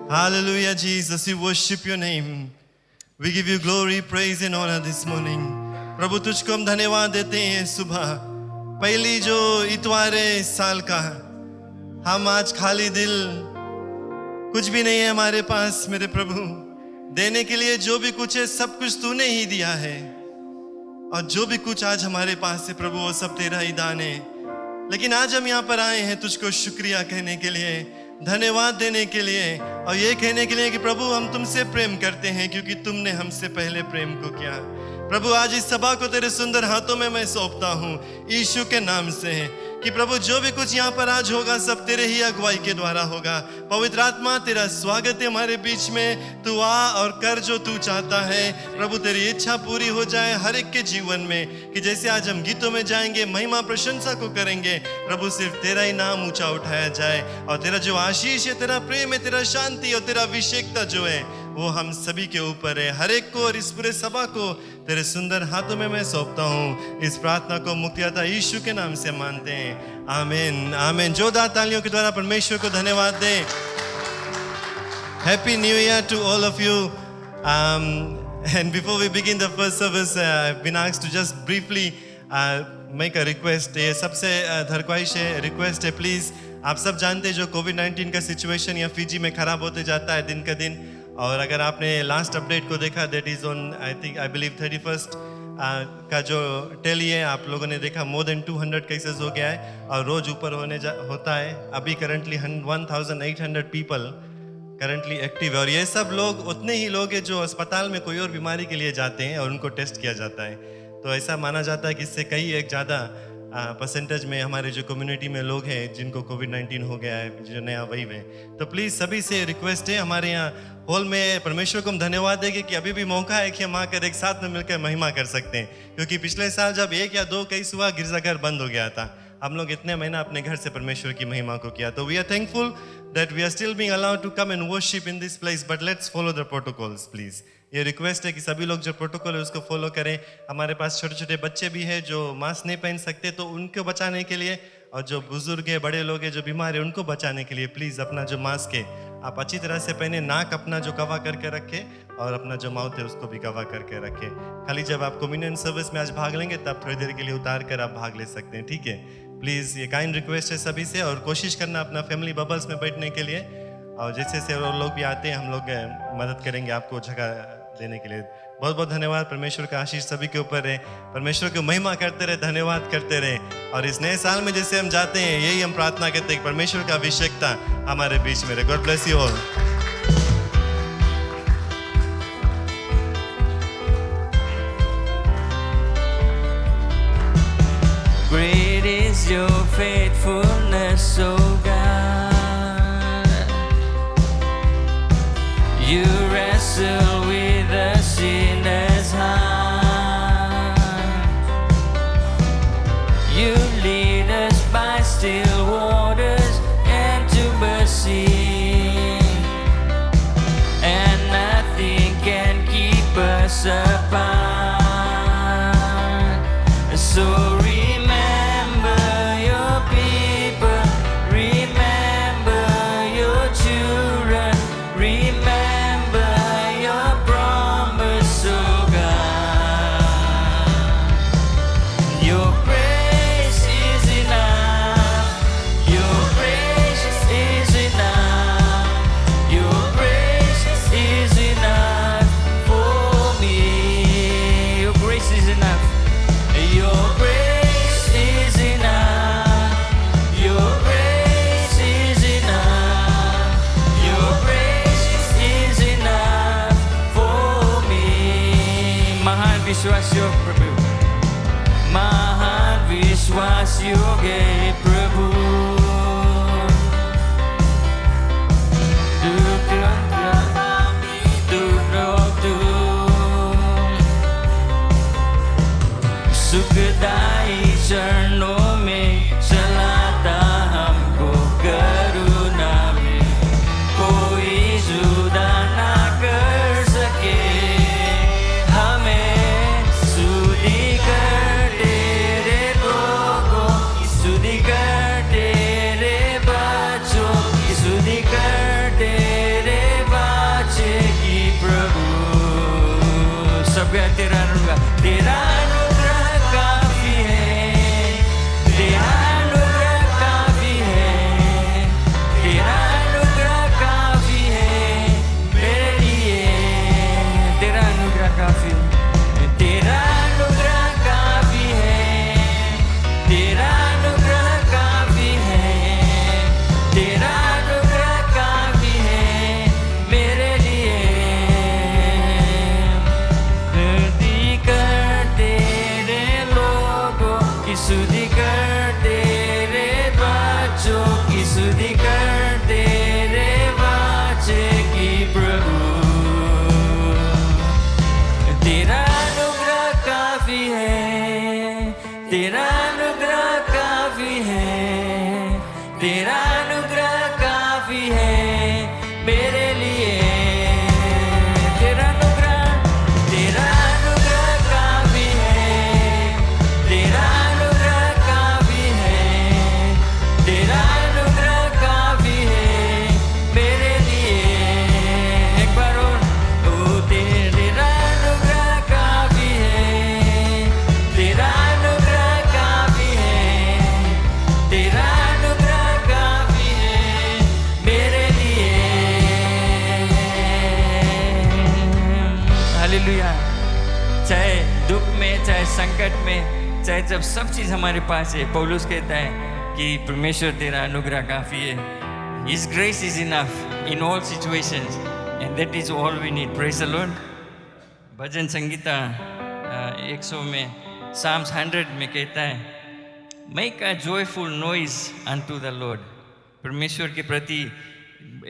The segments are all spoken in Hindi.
Hallelujah, Jesus. We worship your name. We give you glory, praise and honor this morning. प्रभु तुझको हम धन्यवाद देते हैं सुबह पहली जो इतवार है इस साल का। हम आज खाली दिल, कुछ भी नहीं है हमारे पास मेरे प्रभु, देने के लिए जो भी कुछ है सब कुछ तूने ही दिया है, और जो भी कुछ आज हमारे पास है प्रभु वो सब तेरा ही दान है। लेकिन आज हम यहाँ पर आए हैं तुझको शुक्रिया कहने के लिए, धन्यवाद देने के लिए, और ये कहने के लिए कि प्रभु हम तुमसे प्रेम करते हैं क्योंकि तुमने हमसे पहले प्रेम को किया। प्रभु आज इस सभा को तेरे सुंदर हाथों में मैं सौंपता हूँ यीशु के नाम से, कि प्रभु जो भी कुछ यहाँ पर आज होगा सब तेरे ही अगुवाई के द्वारा होगा। पवित्र आत्मा तेरा स्वागत है हमारे बीच में, तू आ और कर जो तू चाहता है। प्रभु तेरी इच्छा पूरी हो जाए हर एक के जीवन में, कि जैसे आज हम गीतों में जाएंगे महिमा प्रशंसा को करेंगे, प्रभु सिर्फ तेरा ही नाम ऊंचा उठाया जाए, और तेरा जो आशीष है, तेरा प्रेम है, तेरा शांति और तेरा अभिषेकता जो है वो हम सभी के ऊपर है, हर एक को और इस पूरे सभा को तेरे सुंदर हाथों में मैं सौंपता हूँ। इस प्रार्थना को मुक्तिदाता यीशु के नाम से मानते हैं, आमीन आमीन। जोरदार तालियों के द्वारा परमेश्वर को धन्यवाद दें। Happy New Year to all of you. And before we begin the first service, I've been asked to just briefly make a request. ये सबसे धरख्वाहिश है, रिक्वेस्ट है, प्लीज़। आप सब जानते हैं जो कोविड-19 का सिचुएशन या फिजी में ख़राब होते जाता है दिन का दिन, और अगर आपने लास्ट अपडेट को देखा, that is on I believe 31st का जो टेली है, आप लोगों ने देखा मोर देन 200 केसेस हो गया है, और रोज़ ऊपर होता है। अभी करंटली 1800 पीपल करंटली एक्टिव है, और ये सब लोग उतने ही लोग हैं जो अस्पताल में कोई और बीमारी के लिए जाते हैं और उनको टेस्ट किया जाता है। तो ऐसा माना जाता है कि इससे कई एक ज़्यादा परसेंटेज में हमारे जो कम्युनिटी में लोग हैं जिनको कोविड-19 हो गया है, जो नया वेव है। तो प्लीज़ सभी से रिक्वेस्ट है, हमारे यहाँ हॉल में परमेश्वर को हम धन्यवाद देंगे कि अभी भी मौका है कि हम आकर एक साथ में मिलकर महिमा कर सकते हैं, क्योंकि पिछले साल जब 1 या 2 केस हुआ गिरजाघर बंद हो गया था, हम लोग इतने महीना अपने घर से परमेश्वर की महिमा को किया। तो we are thankful that we are still being allowed to come and worship in this place, but let's follow the protocols please. ये रिक्वेस्ट है कि सभी लोग जो प्रोटोकॉल है उसको फॉलो करें। हमारे पास छोटे छोटे बच्चे भी हैं जो मास्क नहीं पहन सकते, तो उनको बचाने के लिए, और जो बुजुर्ग है, बड़े लोग हैं, जो बीमार है, उनको बचाने के लिए प्लीज़ अपना जो मास्क है आप अच्छी तरह से पहने, नाक अपना जो कवर करके रखें और अपना जो माउथ है उसको भी कवर करके रखें। खाली जब आप कम्युनियन सर्विस में आज भाग लेंगे तब थोड़ी देर के लिए उतार कर आप भाग ले सकते हैं, ठीक है? प्लीज़ ये काइंड रिक्वेस्ट है सभी से, और कोशिश करना अपना फैमिली बबल्स में बैठने के लिए, और जैसे से और लोग भी आते हैं हम लोग मदद करेंगे आपको जगह देने के लिए। बहुत बहुत धन्यवाद। परमेश्वर का आशीष सभी के ऊपर है, परमेश्वर को महिमा करते रहे, धन्यवाद करते रहे, और इस नए साल में जैसे हम जाते हैं यही हम प्रार्थना करते हैं परमेश्वर का अभिषेकता हमारे बीच में रहे। God bless you all. Great is your faithfulness, O God. You wrestle with the sinner's heart. You lead us by still waters and to mercy, and nothing can keep us apart. So विश्वासियों प्रभु, महान विश्वासियों के प्रभु, सुखदायी चरणों में चलाता हमको करुणा में, कोई जुदा ना कर सके हमें। स्तुति करते रे लोगों, स्तुति करते हालेलुया। चाहे दुख में, चाहे संकट में, चाहे जब सब चीज़ हमारे पास है, पौलुस कहता है कि परमेश्वर तेरा अनुग्रह काफ़ी है। His grace is enough in all situations and that is all we need. Praise the Lord. भजन संगीता 100 में, Psalms 100 में कहता है, Make a joyful noise unto the Lord. परमेश्वर के प्रति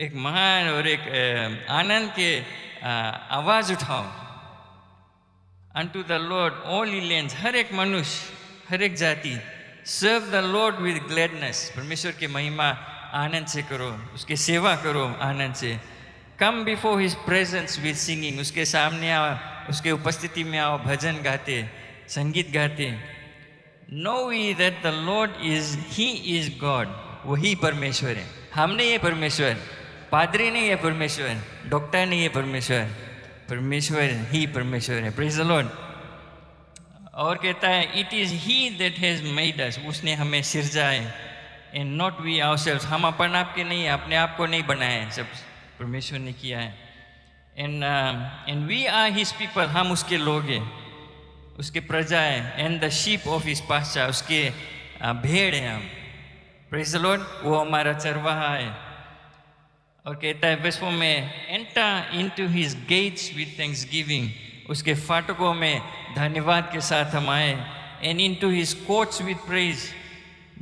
एक महान और एक आनंद के आवाज़ उठाओ। Unto the Lord all ye lands, हर एक मनुष्य, हर एक जाति, serve the Lord with gladness. परमेश्वर की महिमा आनंद से करो, उसकी सेवा करो आनंद से। Come before His presence with singing. उसके सामने आओ, उसके उपस्थिति में आओ, भजन गाते, संगीत गाते। Know ye that the Lord is, He is God. वही परमेश्वर है। हम नहीं है परमेश्वर, पादरी नहीं है परमेश्वर, डॉक्टर नहीं है परमेश्वर, परमेश्वर ही परमेश्वर है। Praise the Lord. और कहता है, it is he that has made us, उसने हमें सिरजा है, एंड नॉट वी आवरसेल्व्स, हम अपन आप के नहीं, अपने आप को नहीं बनाए हैं, सब परमेश्वर ने किया है। And we are his people, हम उसके लोग हैं, उसके प्रजा है। And the sheep of his pasture, उसके भेड़ हैं हम। Praise the Lord. वो हमारा चरवाहा है। और कहता है वर्स 4 में, enter into his gates with thanksgiving, उसके फाटकों में धन्यवाद के साथ हम आए। And into his courts with praise,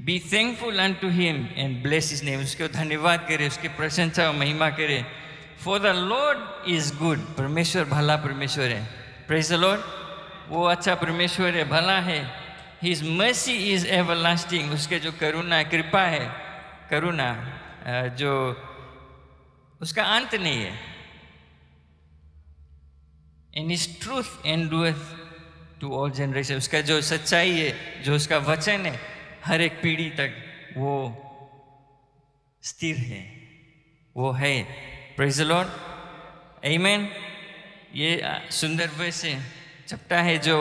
be thankful unto him and bless his name, उसको धन्यवाद करे, उसकी प्रशंसा और महिमा करे। For the Lord is good, परमेश्वर भला परमेश्वर है। Praise the Lord. वो अच्छा परमेश्वर है, भला है। हिज मर्सी इज एवरलास्टिंग, उसके जो करुणा कृपा है, करुणा जो उसका अंत नहीं है। And his truth endureth to all generation, उसका जो सच्चाई है, जो उसका वचन है, हर एक पीढ़ी तक वो स्थिर है, वो है। Praise the Lord. आमीन। ये सुंदर वर्स है, चपटा है, जो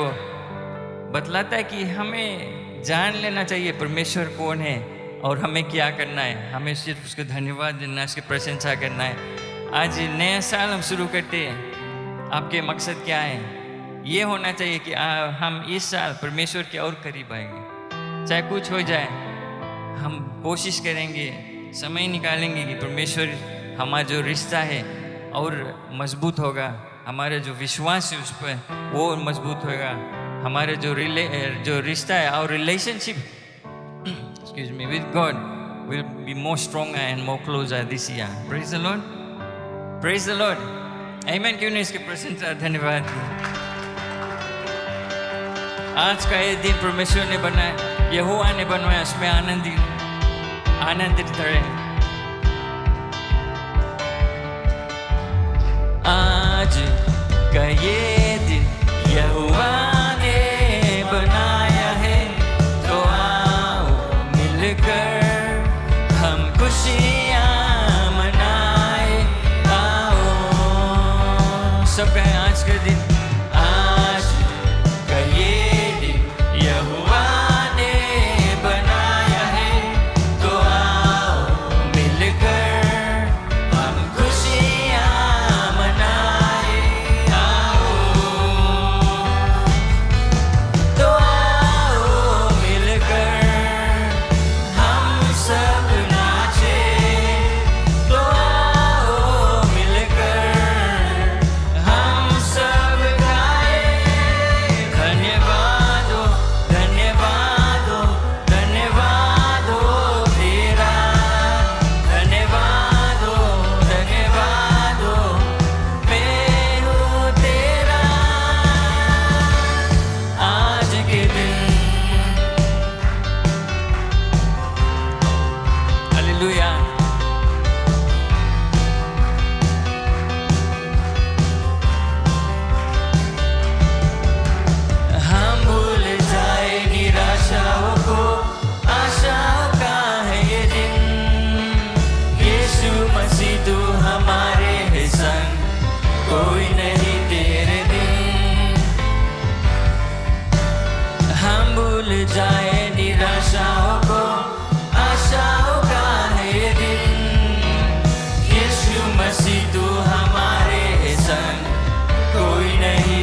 बतलाता है कि हमें जान लेना चाहिए परमेश्वर कौन है और हमें क्या करना है। हमें सिर्फ उसको धन्यवाद देना है, उसकी प्रशंसा करना है। आज नया साल हम शुरू करते हैं, आपके मकसद क्या है? ये होना चाहिए कि हम इस साल परमेश्वर के और करीब आएंगे। चाहे कुछ हो जाए, हम कोशिश करेंगे, समय निकालेंगे कि परमेश्वर, हमारा जो रिश्ता है और मजबूत होगा, हमारा जो विश्वास है उस पर वो मजबूत होगा, हमारे जो रिश्ता है और relationship excuse me with God will be more stronger and more closer this year. Praise the Lord. Praise the Lord. Amen. क्यों नहीं इसके प्रशंसा, धन्यवाद। आज का ये दिन परमेश्वर ने बनाया, यहोवा ने बनवाया, उसमें आनंदित रहे। आज का ये दिन यहोवा बनाया है, तो आओ मिलकर हम खुशियाँ मनाए। आओ सब कहें, आज का दिन, आज का ये दिन यहोवा ने बनाया है, तो आओ मिलकर हम खुशियाँ मनाए। आओ तो आओ मिलकर हम सब नाचे, तो आओ मिलकर हम सब गाए। धन्यवाद हो, धन्यवाद हो, धन्यवाद हो तेरा, धन्यवाद हो, धन्यवाद हो, मैं हूँ तेरा। आज के दिन हालेलुया। हम भूल जाए निराशाओं को, आशाओं का है ये दिन। यीशु मसीह तू हमारे है संग, कोई नहीं तेरे दिन। हम भूल जाए निराशाओं को, आशाओं का है ये दिन। यीशु मसीह तू हमारे है संग, कोई नहीं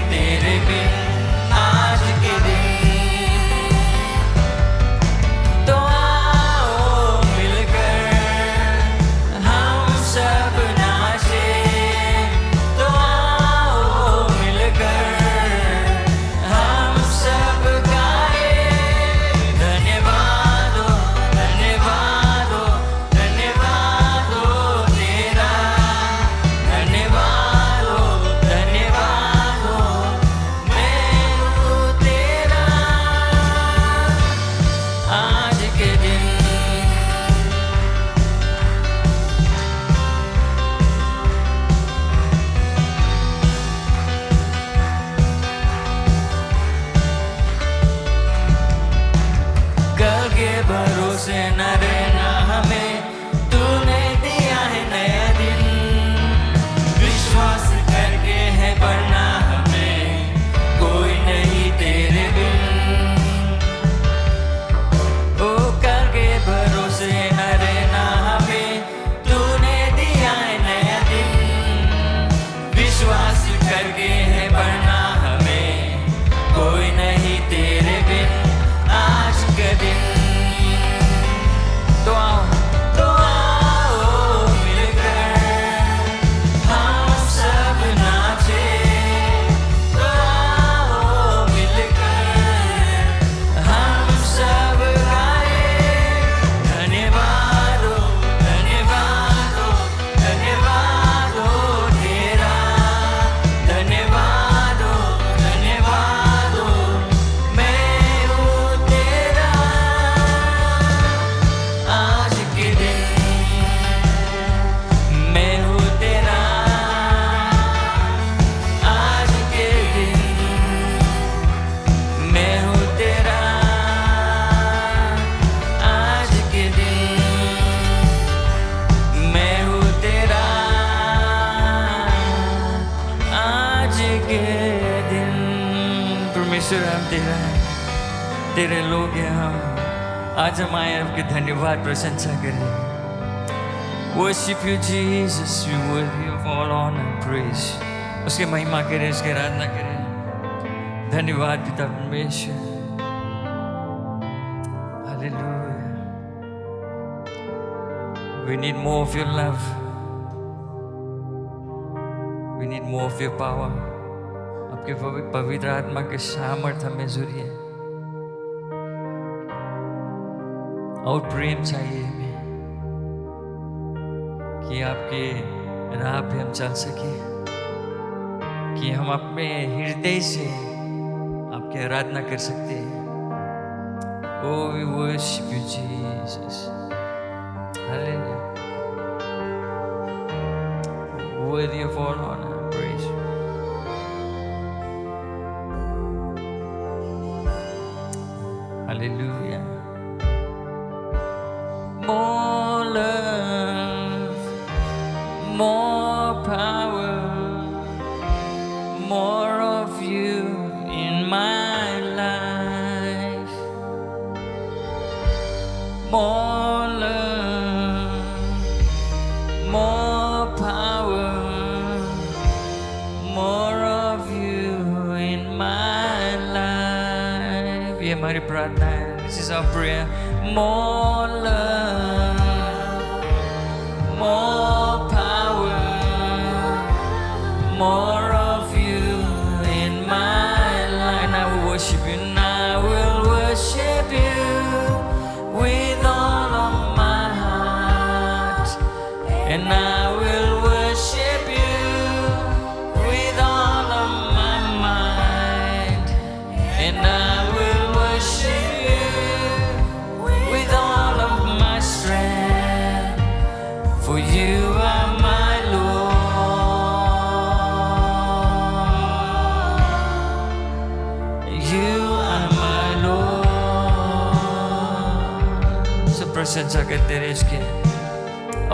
परमेश्वर हम तेरे लोग हैं हम। आज हम आए आपके धन्यवाद प्रशंसा करें। Worship you Jesus, you worthy of all honor and praise. उसके महिमा करें, उसके आराधना करें। धन्यवाद पिता परमेश्वर। Hallelujah. We need more of your love. We need more of your power. आपके पवित्र आत्मा के सामर्थ हमें जरूरी है। और प्रेम चाहिए हमें कि आपके राह पे हम चल सके, कि हम अपने हृदय से आपकी आराधना कर सकते हैं। Oh, we worship you, Jesus. Hallelujah. Worthy of all honor and praise. Hallelujah. More love, more power, more of you in my life. More love, more power, more of you in my life. ये हमारी प्रार्थना है. This is our prayer. More love, more power, more of you in my life. And I will worship you. And I will worship you with all of my heart. And I will worship you with all of my mind. And I will worship you with all of my strength. For you are my Lord. You are my Lord. सब प्रशंसा करते रहे इसके।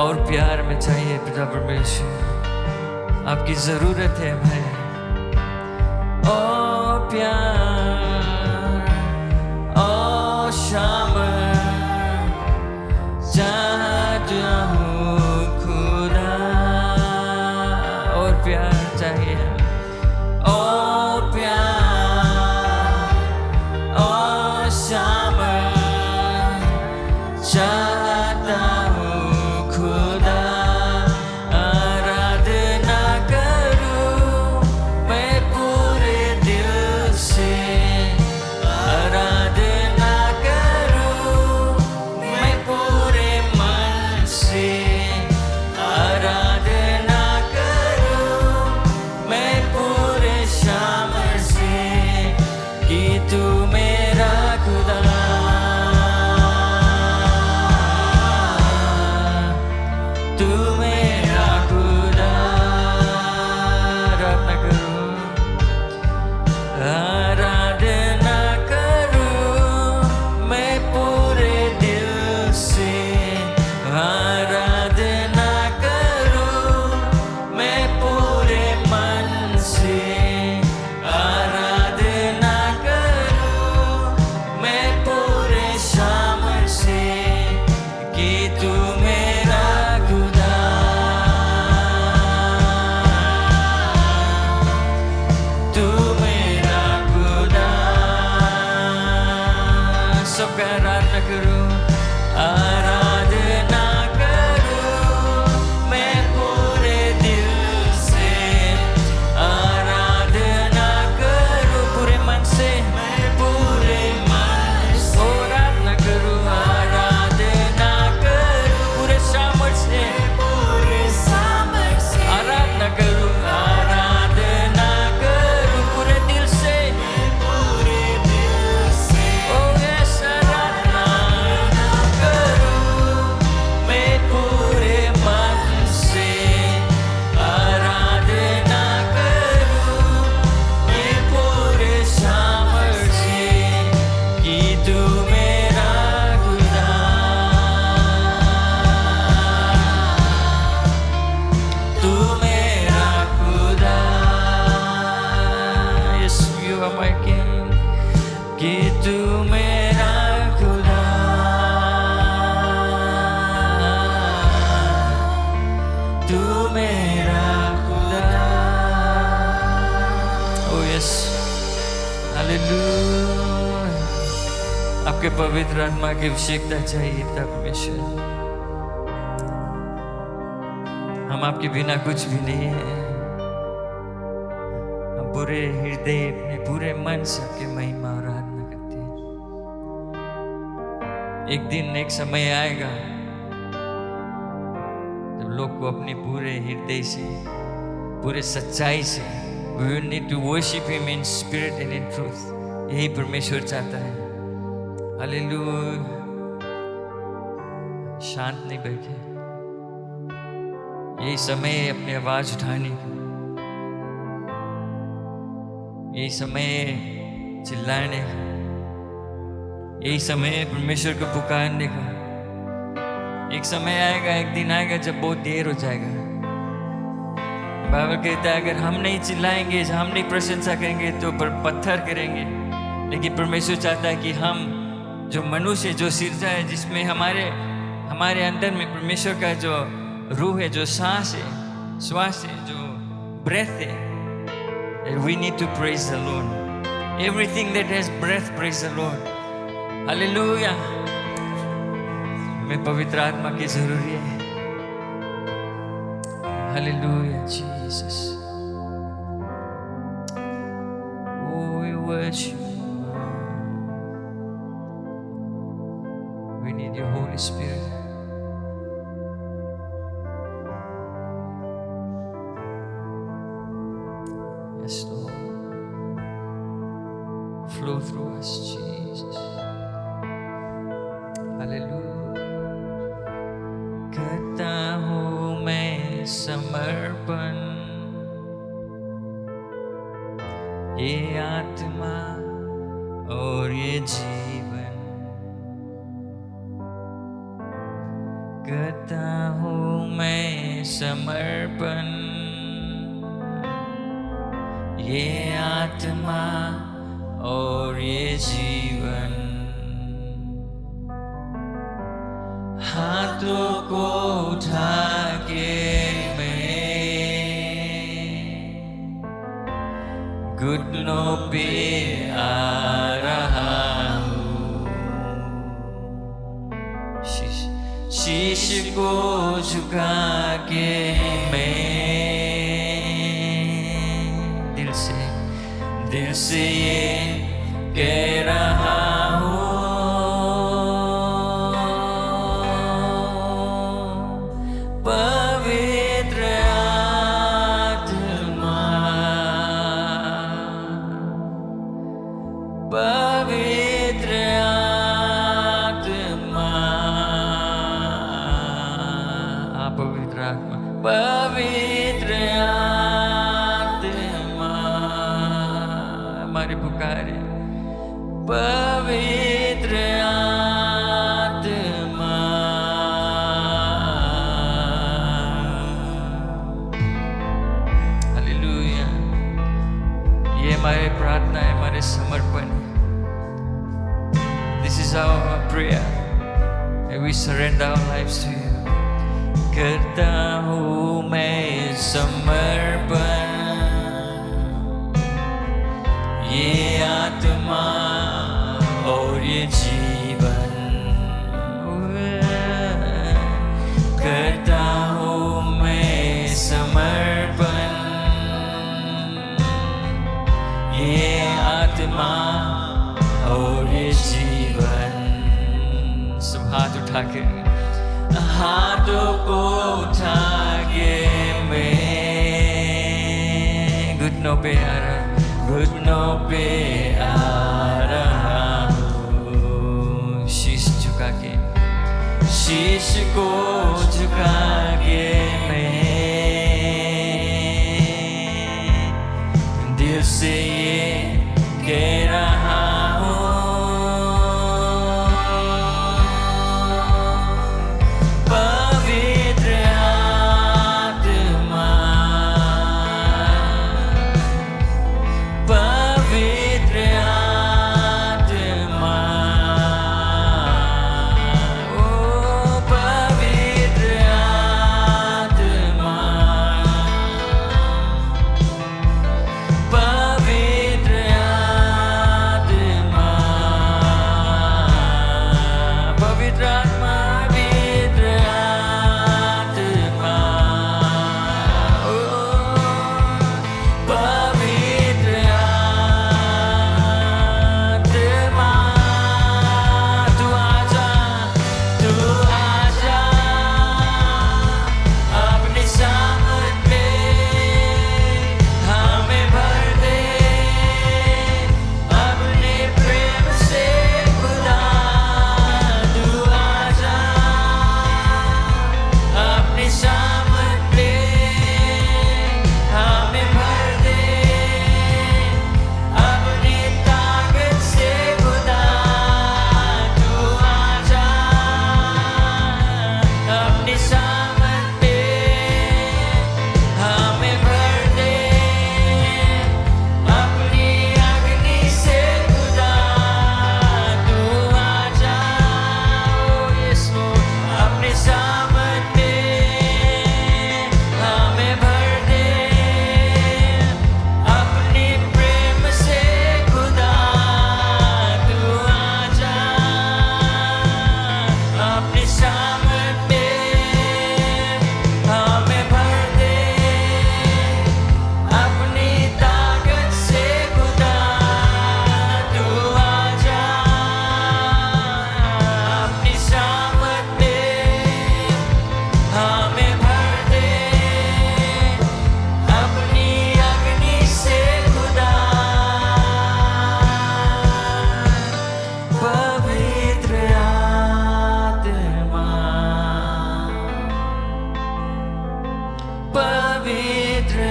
और प्यार में चाहिए पिता परमेश्वर, आपकी जरूरत है हमें। ओ प्यार, ओ शाम, चाहता हूँ खुदा। और प्यार चाहिए। ओ प्यार, ओ शाम, चाहता हूँ खुदा। आराधना करूँ मैं पूरे दिल से। आराधना करूँ आपके पवित्र आत्मा की अभिषेकता चाहिए था परमेश्वर। हम आपके बिना कुछ भी नहीं है। हम पूरे हृदय अपने पूरे मन से आपके महिमा और आराधना करते हैं। एक दिन एक समय आएगा जब लोग को अपने पूरे हृदय से पूरे सच्चाई से we will need to worship him in spirit and in truth। यही परमेश्वर चाहता है। हालेलुया। शांत नहीं बैठे, यही समय है अपनी आवाज उठाने का, यही समय है चिल्लाने का, यही समय है परमेश्वर को पुकारने का। एक समय आएगा, एक दिन आएगा जब बहुत देर हो जाएगा। बाइबल कहता है अगर हम नहीं चिल्लाएंगे, हम नहीं प्रशंसा करेंगे तो पत्थर करेंगे। लेकिन परमेश्वर चाहता है कि हम जो मनुष्य जो सिरजा है, जिसमें हमारे अंदर में परमेश्वर का जो रूह है, जो सांस है, श्वास है, जो ब्रेथ है, we need to praise the Lord। Everything that has breath, praise the Lord। Hallelujah. हमें पवित्र आत्मा की जरूरी है। Hallelujah Jesus. Oh, we worship you। We need your Holy Spirit। Yes, Lord। Flow through us, Jesus। Hallelujah। करता हूँ मैं समर्पण, ये आत्मा और ये जीवन। करता हूँ मैं समर्पण, ये आत्मा और ये जीवन। हाथों को उठा के मैं घुटनों पे आ रहा हूँ। शीश को झुका के मैं दिल से ये कह रहा हूँ, पवित्र आत्मा, पवित्र आत्मा, पवित्र आत्मा, पवित्र आत्मा हमारी पुकार है। पवित्र आत्मा, हालेलुया। ये हमारी प्रार्थना है, हमारे समर्पण है। This is our prayer and we surrender our lives to you। करता हूँ मैं समर्पण, ये आत्मा और ये जीवन। करता हूँ मैं समर्पण, ये आत्मा और ये जीवन। सब हाथ उठा के, हाथों को उठा के मैं घुटनों पे आ रहा, घुटनों पे आ रहा हूँ। शीश झुका के, शीश को झुका के मैं दिल से ये कह रहा हूँ, पवित्र आत्मा, पवित्र आत्मा, ओ पवित्र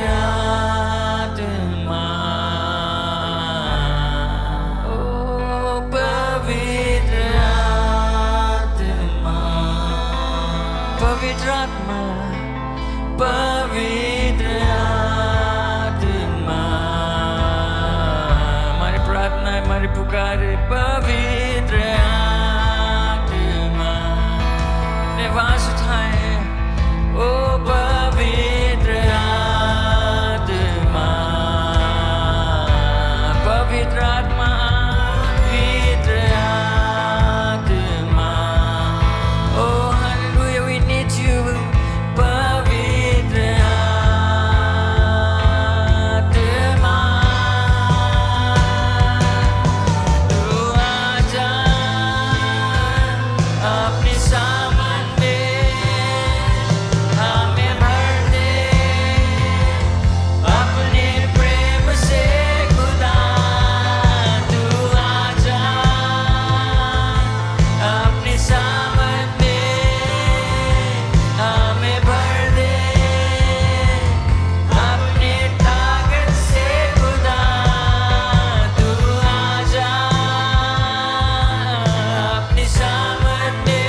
आत्मा, ओ पवित्र आत्मा, पवित्र आत्मा, पवित्र आत्मा, हमारी प्रार्थना है, हमारी पुकार है, पवित्र आत्मा, निवास उठाए, ओ पवित्र आत्मा, पवित्र आत्मा, पवित्र आत्मा, oh hallelujah, we need you, पवित्र आत्मा, तू आजा अपने सामने हमें भर दे अपने प्रेम से खुदा, तू आजा अपने सामने हमें भर दे अपने ताकत से खुदा, तू आजा अपने सामने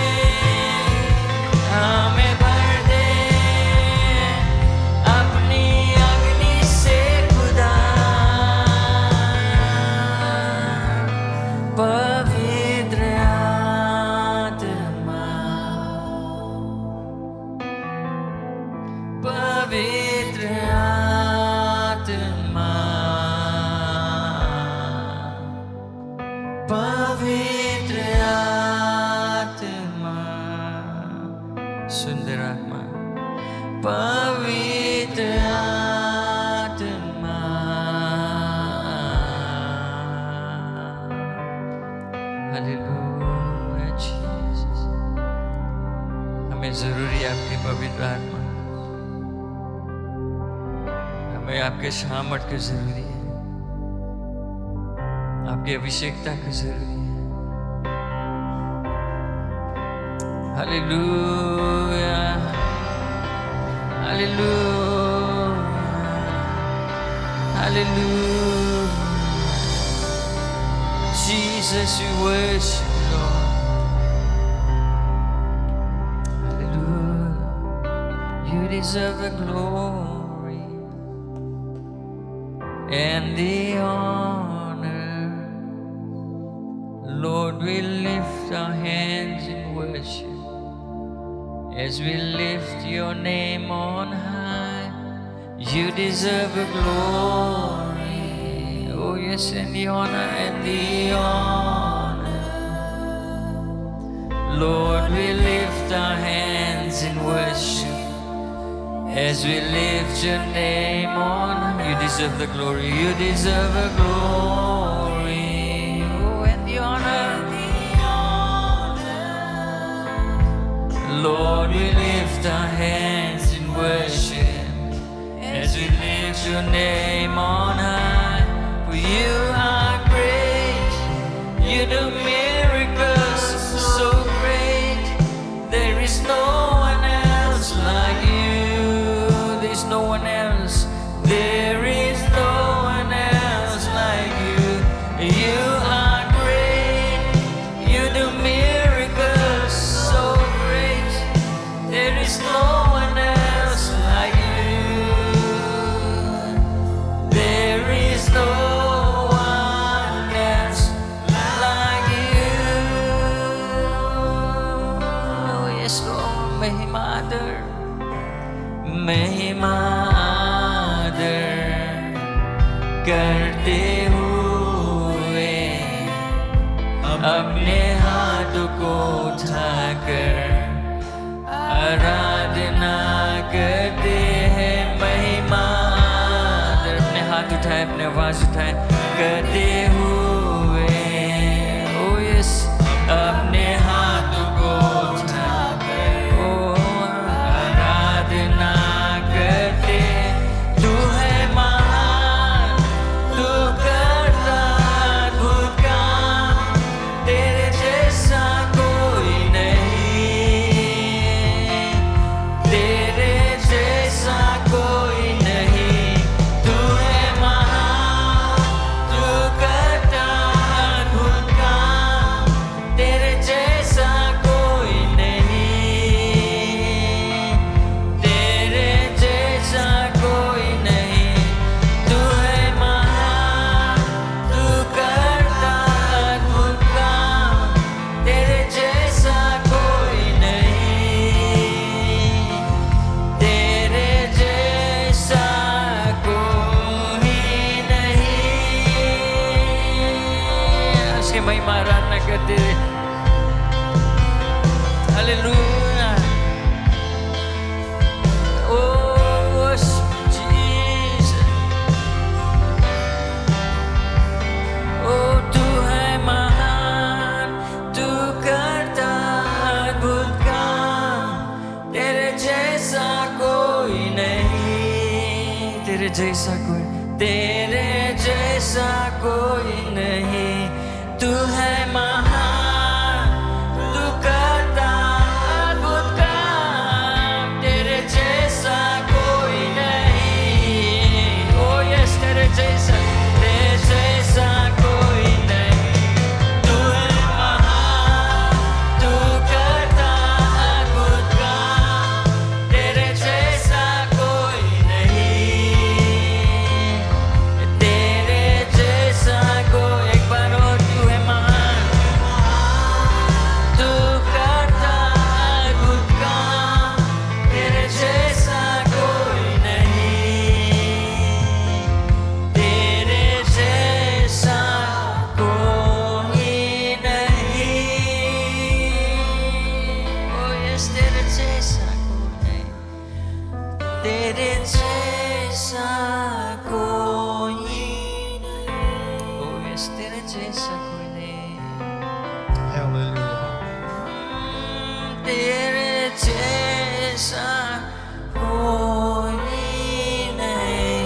हमें भर दे अपनी अग्नि से खुदा, पवित्र आत्मा, पवित्र आत्मा, पवित्र आत्मा, सुंदर आत्मा, पवित्र आत्मा, हालेलुया जीसस, हमें जरूरी है आपकी पवित्र आत्मा, हमें आपके सामर्थ की जरूरी है, आपकी अभिषेकता की जरूरी है, hallelujah, hallelujah, hallelujah, Jesus we worship you, Lord, hallelujah, you deserve the glory and the honor, Lord, we lift our hands in worship as we lift your name on high. You deserve the glory, oh yes, and the honor and the honor. Lord, we lift our hands in worship as we lift your name on high. You deserve the glory, you deserve the glory, oh, and the honor. Lord, we lift our hands in worship as we lift your name on high. For you are great, you do miracles so great. There is no one else like you. There is no one else. There is no one else like you. You are great, you do miracles so great. There is no one else like you. There is no one else like you. Oh, yes, Lord, महिमा आदर करते हुए अपने हाथों को उठाकर आराधना करते हैं। महिमा आदर, अपने हाथ उठाए, अपने आवाज उठाए, करते हुए, ओ यस, अपने हाथों को उठाकर ओ आराधना करते। तू है महान, तू करता अद्भुत काम, तेरे जैसा कोई नहीं, तेरे जैसा कोई नहीं। हम आराधना करते हुए हालेलुया। Oh Jesus, oh तू है महान, तू करता अद्भुत काम, तेरे जैसा कोई नहीं, तेरे जैसा कोई नहीं, तू है महान, तू करता अद्भुत काम, तेरे जैसा कोई नहीं। ओ यस तेरे जैसा कोई नहीं, तू है महान, तू करता अद्भुत काम, तेरे जैसा कोई नहीं, तेरे जैसा कोई, एक बार और, तू है महान, तू करता अद्भुत काम, तेरे जैसा कोई नहीं, तेरे जैसा कोई नहीं। ओ यस तेरे जैसा कोई नहीं, तेरे जैसा कोई नहीं। ओ यस तेरे जैसा कोई नहीं, Hallelujah. तेरे जैसा कोई नहीं।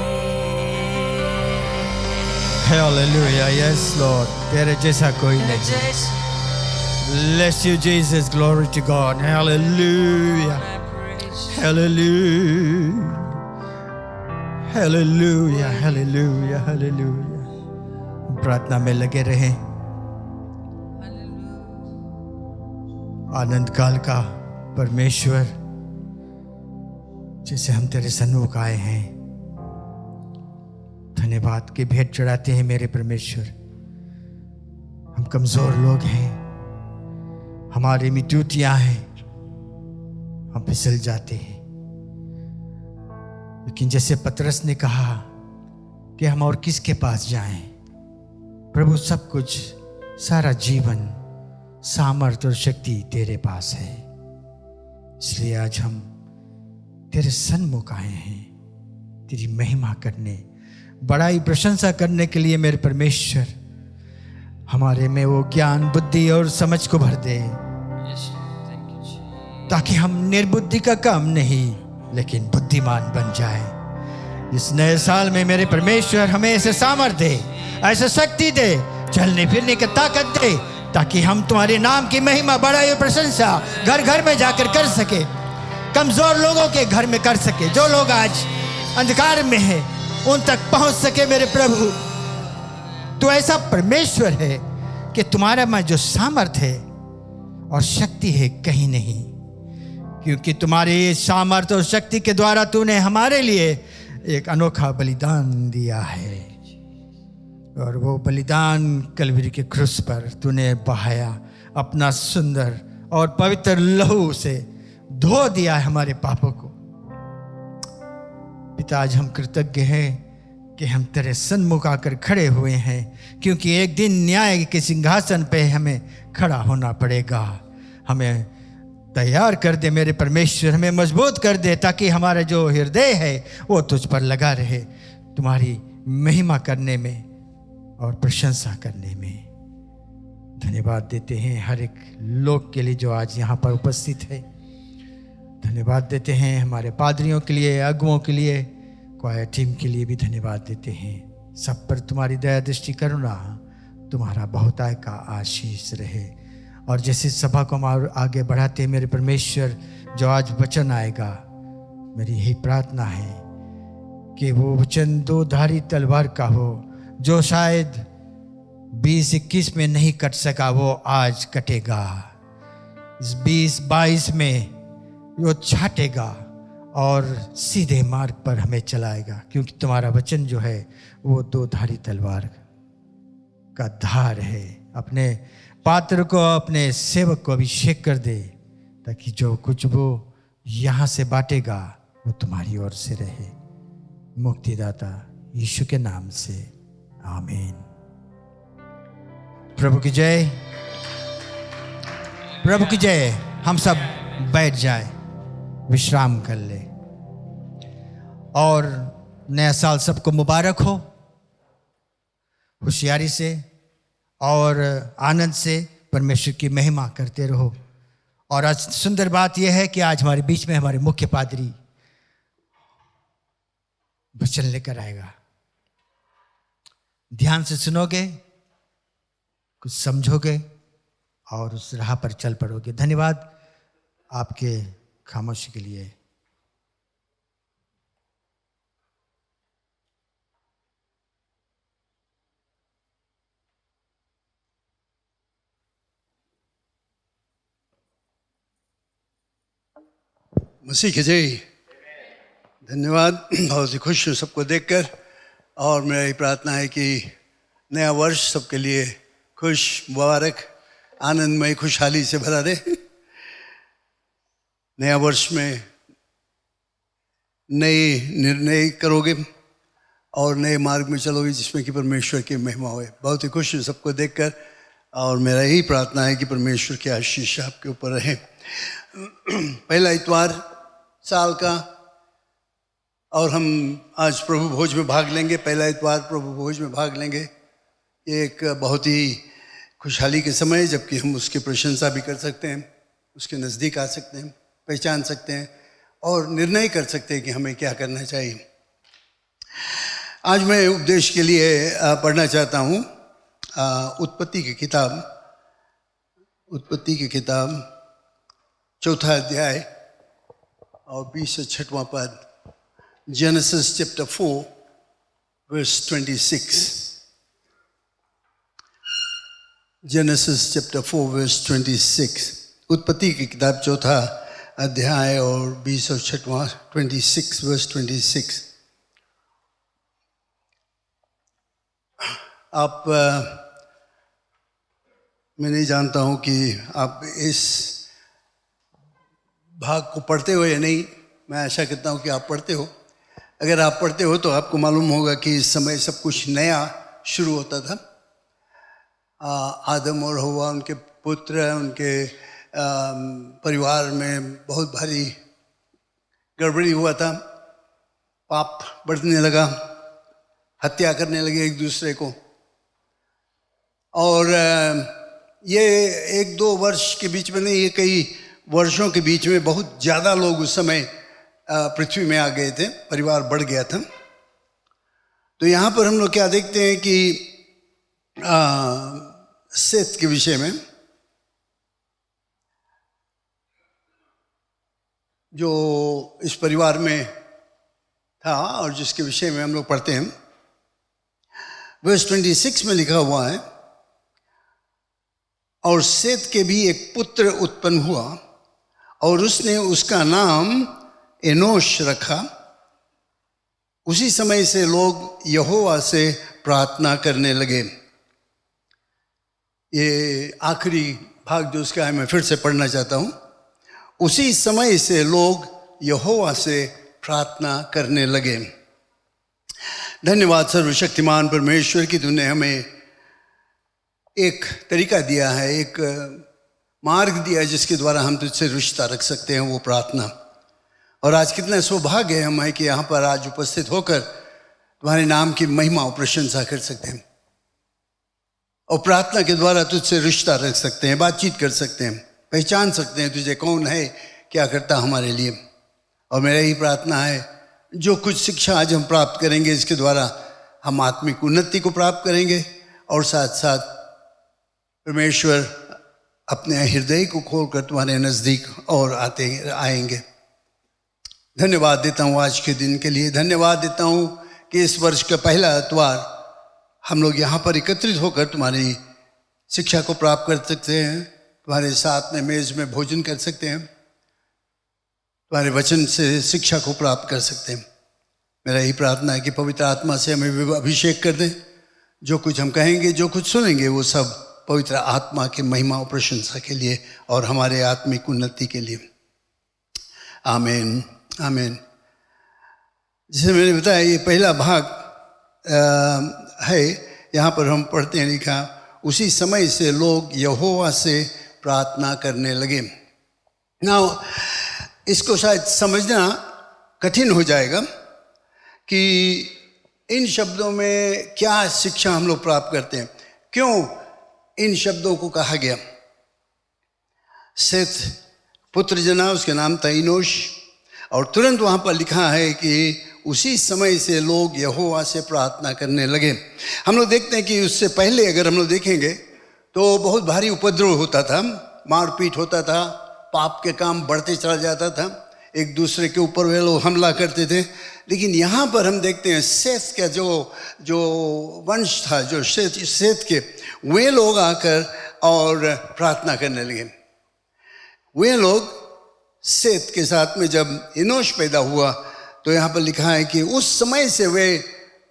Hallelujah. Yes, Lord. तेरे जैसा कोई तेरे नहीं. जैसा Bless you, Jesus. Glory to God. Hallelujah. मैं praise you। Hallelujah. Hallelujah. Hallelujah. Hallelujah. हम प्रार्थना में लगे रहें. आनंद काल का परमेश्वर, जिसे हम तेरे सन्मुख आए हैं, धन्यवाद की भेंट चढ़ाते हैं मेरे परमेश्वर। हम कमजोर लोग हैं, हमारी में टूटियां हैं, हम फिसल जाते हैं, लेकिन जैसे पतरस ने कहा कि हम और किसके पास जाएं, प्रभु सब कुछ, सारा जीवन, सामर्थ और शक्ति तेरे पास है। इसलिए आज हम तेरे सन्मुख आए हैं, तेरी महिमा करने, बड़ाई प्रशंसा करने के लिए मेरे परमेश्वर। हमारे में वो ज्ञान, बुद्धि और समझ को भर दे, Yes, thank you, Jesus। ताकि हम निर्बुद्धि का काम नहीं लेकिन बुद्धिमान बन जाए। इस नए साल में मेरे परमेश्वर हमें ऐसे सामर्थ दे, ऐसे शक्ति दे, चलने फिरने की ताकत दे, ताकि हम तुम्हारे नाम की महिमा, बड़ाई और प्रशंसा घर घर में जाकर कर सके, कमजोर लोगों के घर में कर सके, जो लोग आज अंधकार में हैं उन तक पहुंच सके। मेरे प्रभु, तू ऐसा परमेश्वर है कि तुम्हारा में जो सामर्थ है और शक्ति है कहीं नहीं, क्योंकि तुम्हारे सामर्थ और शक्ति के द्वारा तूने हमारे लिए एक अनोखा बलिदान दिया है, और वो बलिदान कलवरी के क्रूस पर तूने बहाया, अपना सुंदर और पवित्र लहू से धो दिया है हमारे पापों को। पिता, आज हम कृतज्ञ हैं कि हम तेरे सन्मुख आकर खड़े हुए हैं, क्योंकि एक दिन न्याय के सिंहासन पे हमें खड़ा होना पड़ेगा। हमें तैयार कर दे मेरे परमेश्वर, हमें मजबूत कर दे, ताकि हमारा जो हृदय है वो तुझ पर लगा रहे, तुम्हारी महिमा करने में और प्रशंसा करने में। धन्यवाद देते हैं हर एक लोग के लिए जो आज यहाँ पर उपस्थित है। धन्यवाद देते हैं हमारे पादरियों के लिए, अगुओं के लिए, क्वायर टीम के लिए भी धन्यवाद देते हैं। सब पर तुम्हारी दया दृष्टि करुणा, तुम्हारा बहुताय का आशीष रहे। और जैसे सभा को हम आगे बढ़ाते हैं मेरे परमेश्वर, जो आज वचन आएगा, मेरी यही प्रार्थना है कि वो वचन दो धारी तलवार का हो, जो शायद 20-21 में नहीं कट सका, वो आज कटेगा। इस 20-22 में वो छाटेगा और सीधे मार्ग पर हमें चलाएगा, क्योंकि तुम्हारा वचन जो है वो दो धारी तलवार का धार है। अपने पात्र को, अपने सेवक को अभिषेक कर दे, ताकि जो कुछ वो यहाँ से बांटेगा वो तुम्हारी ओर से रहे। मुक्तिदाता यीशु के नाम से, आमीन। प्रभु की जय, प्रभु की जय। हम सब बैठ जाए, विश्राम कर ले। और नया साल सबको मुबारक हो। होशियारी से और आनंद से परमेश्वर की महिमा करते रहो। और आज सुंदर बात यह है कि आज हमारे बीच में हमारे मुख्य पादरी वचन लेकर आएगा। ध्यान से सुनोगे, कुछ समझोगे और उस राह पर चल पड़ोगे। धन्यवाद आपके खामोशी के लिए। मसीह की जय। धन्यवाद। बहुत ही खुश हूँ सबको देखकर। और मेरा ये प्रार्थना है कि नया वर्ष सबके लिए खुश, मुबारक, आनंदमय, खुशहाली से भरा रहे। नया वर्ष में नए निर्णय करोगे और नए मार्ग में चलोगे जिसमें कि परमेश्वर की महिमा होए। बहुत ही खुश हूँ सबको देखकर और मेरा यही प्रार्थना है कि परमेश्वर की आशीष आपके ऊपर रहे। पहला इतवार साल का और हम आज प्रभु भोज में भाग लेंगे। पहला इतवार प्रभु भोज में भाग लेंगे। ये एक बहुत ही खुशहाली के समय है जबकि हम उसकी प्रशंसा भी कर सकते हैं, उसके नज़दीक आ सकते हैं, पहचान सकते हैं और निर्णय कर सकते हैं कि हमें क्या करना चाहिए। आज मैं उपदेश के लिए पढ़ना चाहता हूँ उत्पत्ति की किताब 4 अध्याय और 20 से 6वां पद। Genesis chapter 4 verse 26. Genesis chapter 4 verse 26. उत्पत्ति की किताब 4 अध्याय और 20 और 6वां 26 verse 26. आप मैं नहीं जानता हूँ कि आप इस भाग को पढ़ते हो या नहीं। मैं आशा करता हूँ कि आप पढ़ते हो। अगर आप पढ़ते हो तो आपको मालूम होगा कि इस समय सब कुछ नया शुरू होता था। आदम और हव्वा, उनके पुत्र, उनके परिवार में बहुत भारी गड़बड़ी हुआ था। पाप बढ़ने लगा, हत्या करने लगे एक दूसरे को। और ये 1-2 वर्ष के बीच में नहीं, ये कई वर्षों के बीच में बहुत ज़्यादा लोग उस समय पृथ्वी में आ गए थे। परिवार बढ़ गया था। तो यहाँ पर हम लोग क्या देखते हैं कि सेत के विषय में, जो इस परिवार में था और जिसके विषय में हम लोग पढ़ते हैं, वर्स 26 में लिखा हुआ है, और सेत के भी एक पुत्र उत्पन्न हुआ और उसने उसका नाम एनोश रखा। उसी समय से लोग यहोवा से प्रार्थना करने लगे। ये आखिरी भाग जो उसका है मैं फिर से पढ़ना चाहता हूँ। उसी समय से लोग यहोवा से प्रार्थना करने लगे। धन्यवाद सर्वशक्तिमान परमेश्वर की तूने हमें एक तरीका दिया है, एक मार्ग दिया है जिसके द्वारा हम तुझसे रिश्ता रख सकते हैं, वो प्रार्थना। और आज कितना सौभाग्य है हम है कि यहाँ पर आज उपस्थित होकर तुम्हारे नाम की महिमा और प्रशंसा कर सकते हैं और प्रार्थना के द्वारा तुझसे रिश्ता रख सकते हैं, बातचीत कर सकते हैं, पहचान सकते हैं तुझे कौन है, क्या करता हमारे लिए। और मेरा यही प्रार्थना है, जो कुछ शिक्षा आज हम प्राप्त करेंगे इसके द्वारा हम आत्मिक उन्नति को प्राप्त करेंगे और साथ साथ परमेश्वर अपने हृदय को खोलकर तुम्हारे नज़दीक और आएंगे। धन्यवाद देता हूँ आज के दिन के लिए। धन्यवाद देता हूँ कि इस वर्ष का पहला इतवार हम लोग यहाँ पर एकत्रित होकर तुम्हारी शिक्षा को प्राप्त कर सकते हैं, तुम्हारे साथ में मेज़ में भोजन कर सकते हैं, तुम्हारे वचन से शिक्षा को प्राप्त कर सकते हैं। मेरा यही प्रार्थना है कि पवित्र आत्मा से हमें अभिषेक कर दें। जो कुछ हम कहेंगे, जो कुछ सुनेंगे, वो सब पवित्र आत्मा की महिमा और प्रशंसा के लिए और हमारे आत्मिक उन्नति के लिए। आमीन, आमीन। जैसे मैंने बताया, ये पहला भाग है। यहाँ पर हम पढ़ते हैं लिखा, उसी समय से लोग यहोवा से प्रार्थना करने लगे। नाउ इसको शायद समझना कठिन हो जाएगा कि इन शब्दों में क्या शिक्षा हम लोग प्राप्त करते हैं, क्यों इन शब्दों को कहा गया। सेथ पुत्र जना, उसका नाम था इनोश, और तुरंत वहाँ पर लिखा है कि उसी समय से लोग यहोवा से प्रार्थना करने लगे। हम लोग देखते हैं कि उससे पहले अगर हम लोग देखेंगे तो बहुत भारी उपद्रव होता था, मारपीट होता था, पाप के काम बढ़ते चला जाता था, एक दूसरे के ऊपर वे लोग हमला करते थे। लेकिन यहाँ पर हम देखते हैं सेथ का जो वंश था, जो सेथ के, वे लोग आकर और प्रार्थना करने लगे। वे लोग सेथ के साथ में जब इनोश पैदा हुआ तो यहाँ पर लिखा है कि उस समय से वे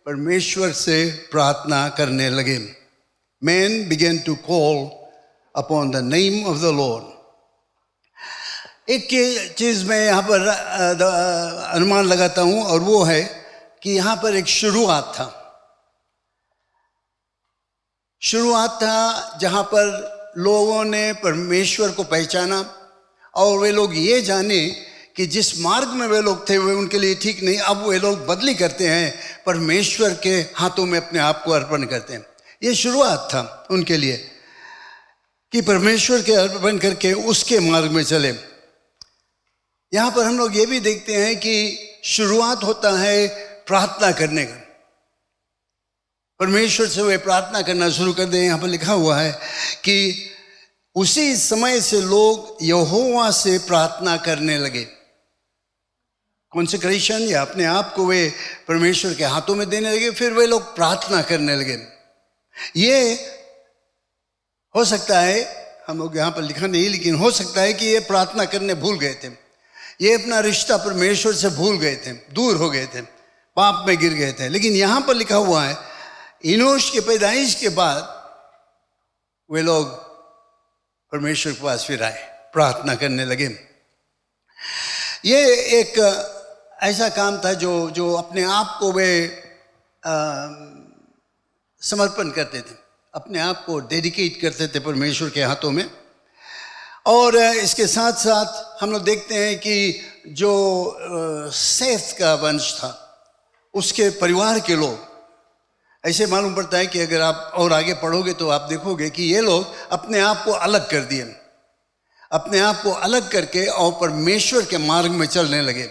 परमेश्वर से प्रार्थना करने लगे। Men began to call upon the name of the Lord. एक चीज़ मैं यहाँ पर अनुमान लगाता हूँ, और वो है कि यहाँ पर एक शुरुआत था जहाँ पर लोगों ने परमेश्वर को पहचाना और वे लोग ये जाने कि जिस मार्ग में वे लोग थे वे उनके लिए ठीक नहीं। अब वे लोग बदली करते हैं, परमेश्वर के हाथों में अपने आप को अर्पण करते हैं। ये शुरुआत था उनके लिए कि परमेश्वर के अर्पण करके उसके मार्ग में चले। यहाँ पर हम लोग ये भी देखते हैं कि शुरुआत होता है प्रार्थना करने का। परमेश्वर से वे प्रार्थना करना शुरू कर दें। यहाँ पर लिखा हुआ है कि उसी समय से लोग यहोवा से प्रार्थना करने लगे। कॉन्सेक्रेशन, या अपने आप को वे परमेश्वर के हाथों में देने लगे, फिर वे लोग प्रार्थना करने लगे। ये हो सकता है, हम लोग यहाँ पर लिखा नहीं, लेकिन हो सकता है कि ये प्रार्थना करने भूल गए थे, ये अपना रिश्ता परमेश्वर से भूल गए थे, दूर हो गए थे, पाप में गिर गए थे। लेकिन यहाँ पर लिखा हुआ है इनोश के पैदाइश के बाद वे लोग परमेश्वर के पास फिर आए, प्रार्थना करने लगे। ये एक ऐसा काम था जो अपने आप को वे समर्पण करते थे, अपने आप को डेडिकेट करते थे परमेश्वर के हाथों में। और इसके साथ साथ हम लोग देखते हैं कि जो सेथ का वंश था, उसके परिवार के लोग, ऐसे मालूम पड़ता है कि अगर आप और आगे पढ़ोगे तो आप देखोगे कि ये लोग अपने आप को अलग कर दिए, अपने आप को अलग करके और परमेश्वर के मार्ग में चलने लगे।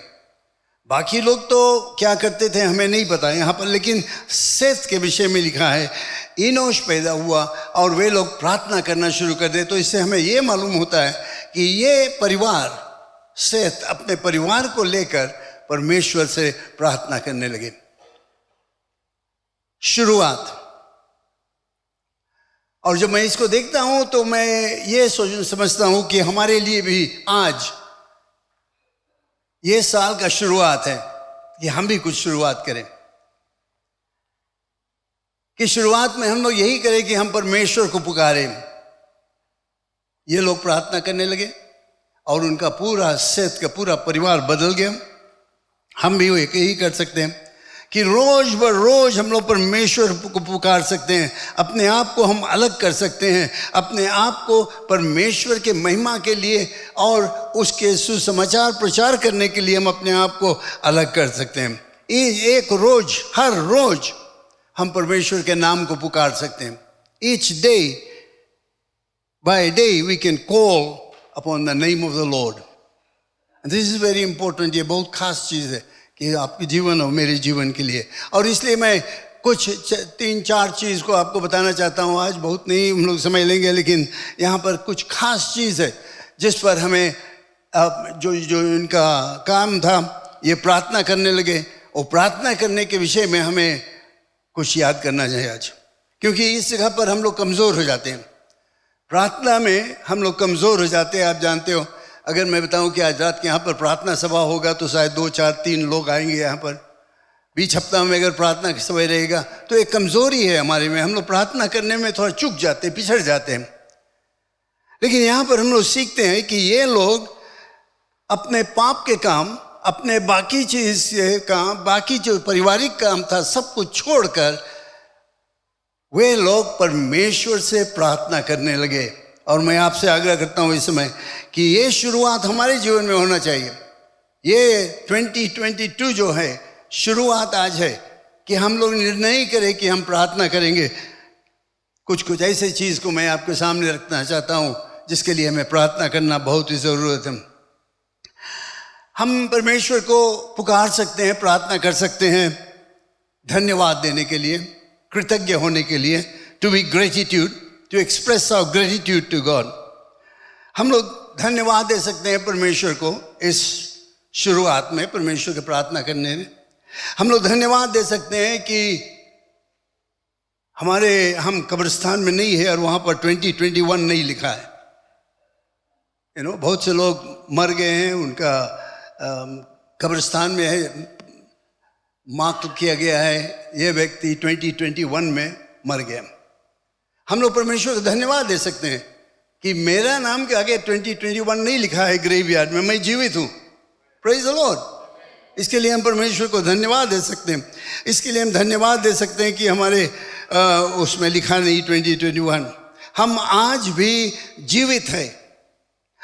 बाकी लोग तो क्या करते थे हमें नहीं पता यहाँ पर, लेकिन सेथ के विषय में लिखा है इनोश पैदा हुआ और वे लोग प्रार्थना करना शुरू कर दे। तो इससे हमें ये मालूम होता है कि ये परिवार, सेथ अपने परिवार को लेकर परमेश्वर से प्रार्थना करने लगे। शुरुआत। और जब मैं इसको देखता हूं तो मैं ये समझता हूं कि हमारे लिए भी आज ये साल का शुरुआत है कि हम भी कुछ शुरुआत करें, कि शुरुआत में हम लोग यही करें कि हम परमेश्वर को पुकारें। ये लोग प्रार्थना करने लगे और उनका पूरा सेथ का पूरा परिवार बदल गया। हम भी यही कर सकते हैं कि रोज ब रोज हम लोग परमेश्वर को पुकार सकते हैं, अपने आप को हम अलग कर सकते हैं, अपने आप को परमेश्वर के महिमा के लिए और उसके सुसमाचार प्रचार करने के लिए हम अपने आप को अलग कर सकते हैं। एक रोज, हर रोज हम परमेश्वर के नाम को पुकार सकते हैं। Each day by day we can call upon the name of the Lord. This is very important. ये बहुत खास चीज़ है कि आपके जीवन और मेरे जीवन के लिए। और इसलिए मैं कुछ 3-4 चीज़ को आपको बताना चाहता हूँ। आज बहुत नहीं हम लोग समय लेंगे, लेकिन यहाँ पर कुछ खास चीज़ है जिस पर हमें जो इनका काम था, ये प्रार्थना करने लगे और प्रार्थना करने के विषय में हमें कुछ याद करना चाहिए आज, क्योंकि इस जगह पर हम लोग कमज़ोर हो जाते हैं। प्रार्थना में हम लोग कमज़ोर हो जाते हैं। आप जानते हो, अगर मैं बताऊं कि आज रात के यहाँ पर प्रार्थना सभा होगा तो शायद 2-4-3 लोग आएंगे यहाँ पर। बीच हफ्ता में अगर प्रार्थना की समय रहेगा तो एक कमज़ोरी है हमारे में, हम लोग प्रार्थना करने में थोड़ा चूक जाते हैं, पिछड़ जाते हैं। लेकिन यहाँ पर हम लोग सीखते हैं कि ये लोग अपने पाप के काम, अपने बाकी चीज़ के काम, बाकी जो पारिवारिक काम था सब कुछ छोड़कर वे लोग परमेश्वर से प्रार्थना करने लगे। और मैं आपसे आग्रह करता हूँ इस समय कि ये शुरुआत हमारे जीवन में होना चाहिए। ये 2022 जो है, शुरुआत आज है कि हम लोग निर्णय करें कि हम प्रार्थना करेंगे। कुछ ऐसे चीज़ को मैं आपके सामने रखना चाहता हूँ जिसके लिए हमें प्रार्थना करना बहुत ही ज़रूरत है। हम परमेश्वर को पुकार सकते हैं, प्रार्थना कर सकते हैं धन्यवाद देने के लिए, कृतज्ञ होने के लिए, to be gratitude, to express our gratitude to God. हम लोग धन्यवाद दे सकते हैं परमेश्वर को इस शुरुआत में, परमेश्वर की प्रार्थना करने में। हम लोग धन्यवाद दे सकते हैं कि हम कब्रिस्तान में नहीं है और वहाँ पर 2021 नहीं लिखा है। बहुत से लोग मर गए हैं, उनका कब्रिस्तान में है, मार्क किया गया है, ये व्यक्ति 2021 में मर गया। हम लोग परमेश्वर को धन्यवाद दे सकते हैं कि मेरा नाम के आगे 2021 नहीं लिखा है ग्रेवयार्ड में, मैं जीवित हूँ। Praise the Lord. इसके लिए हम परमेश्वर को धन्यवाद दे सकते हैं। इसके लिए हम धन्यवाद दे सकते हैं कि हमारे उसमें लिखा नहीं 2021। हम आज भी जीवित हैं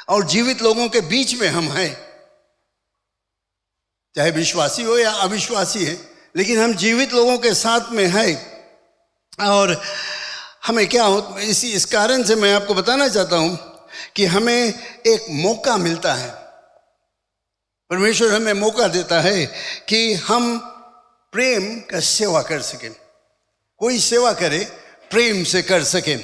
और जीवित लोगों के बीच में हम हैं, चाहे विश्वासी हो या अविश्वासी है, लेकिन हम जीवित लोगों के साथ में हैं। और हमें क्या हो, इस कारण से मैं आपको बताना चाहता हूं कि हमें एक मौका मिलता है, परमेश्वर हमें मौका देता है कि हम प्रेम का सेवा कर सकें। कोई सेवा करे प्रेम से कर सकें।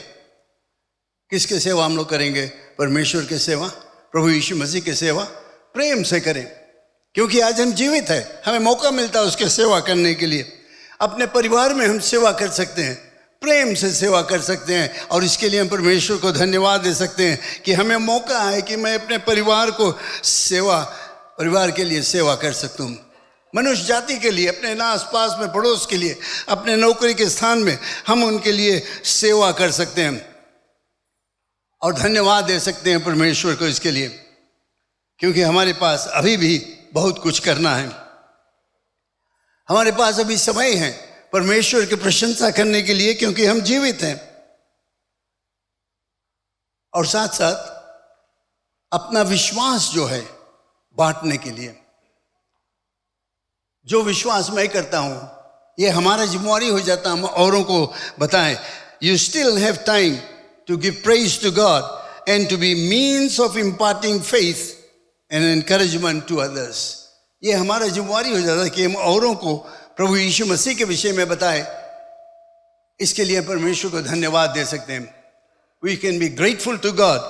किसके सेवा हम लोग करेंगे? परमेश्वर के सेवा, प्रभु यीशु मसीह के सेवा प्रेम से करें, क्योंकि आज हम जीवित हैं, हमें मौका मिलता है उसके सेवा करने के लिए। अपने परिवार में हम सेवा कर सकते हैं, प्रेम से सेवा कर सकते हैं, और इसके लिए हम परमेश्वर को धन्यवाद दे सकते हैं कि हमें मौका है कि मैं अपने परिवार के लिए सेवा कर सकता हूँ। मनुष्य जाति के लिए, अपने आस पास में, पड़ोस के लिए, अपने नौकरी के स्थान में हम उनके लिए सेवा कर सकते हैं और धन्यवाद दे सकते हैं परमेश्वर को इसके लिए, क्योंकि हमारे पास अभी भी बहुत कुछ करना है। हमारे पास अभी समय है परमेश्वर की प्रशंसा करने के लिए, क्योंकि हम जीवित हैं, और साथ साथ अपना विश्वास जो है बांटने के लिए। जो विश्वास मैं करता हूं, ये हमारा जिम्मेवारी हो जाता है हम औरों को बताएं। You still have time to give praise to God and to be means of imparting faith and encouragement to others. ये हमारा जिम्मेवारी हो जाता है कि हम औरों को प्रभु यीशु मसीह के विषय में बताएं। इसके लिए परमेश्वर को धन्यवाद दे सकते हैं। We can be grateful to God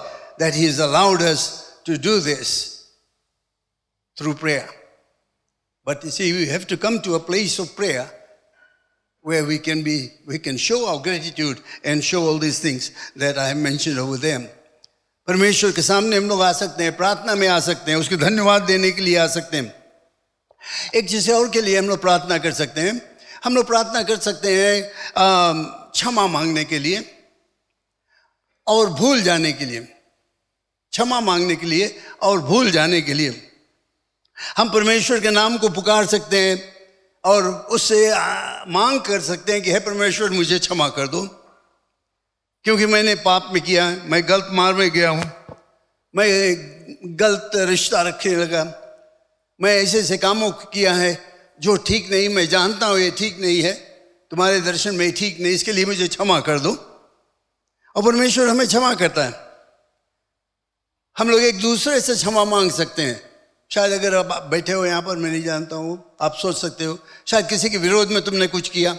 that he is allowed us to do this through prayer. But you see, we have to come to a place of prayer where we can show our gratitude and show all these things that I have mentioned over there. परमेश्वर के सामने हम लोग आ सकते हैं, प्रार्थना में आ सकते हैं, उसके धन्यवाद देने के लिए आ सकते हैं। एक चीज़ और के लिए हम लोग प्रार्थना कर सकते हैं। हम लोग प्रार्थना कर सकते हैं क्षमा मांगने के लिए और भूल जाने के लिए। क्षमा मांगने के लिए और भूल जाने के लिए हम परमेश्वर के नाम को पुकार सकते हैं और उससे मांग कर सकते हैं कि हे परमेश्वर, मुझे क्षमा कर दो, क्योंकि मैंने पाप में किया है, मैं गलत मार्ग में गया हूँ, मैं गलत रिश्ता रखने लगा, मैं ऐसे कामों किया है जो ठीक नहीं, मैं जानता हूँ ये ठीक नहीं है, तुम्हारे दर्शन में ठीक नहीं, इसके लिए मुझे क्षमा कर दो। और परमेश्वर हमें क्षमा करता है। हम लोग एक दूसरे से क्षमा मांग सकते हैं। शायद अगर आप बैठे हो यहाँ पर, मैं नहीं जानता हूँ, आप सोच सकते हो शायद किसी के विरोध में तुमने कुछ किया,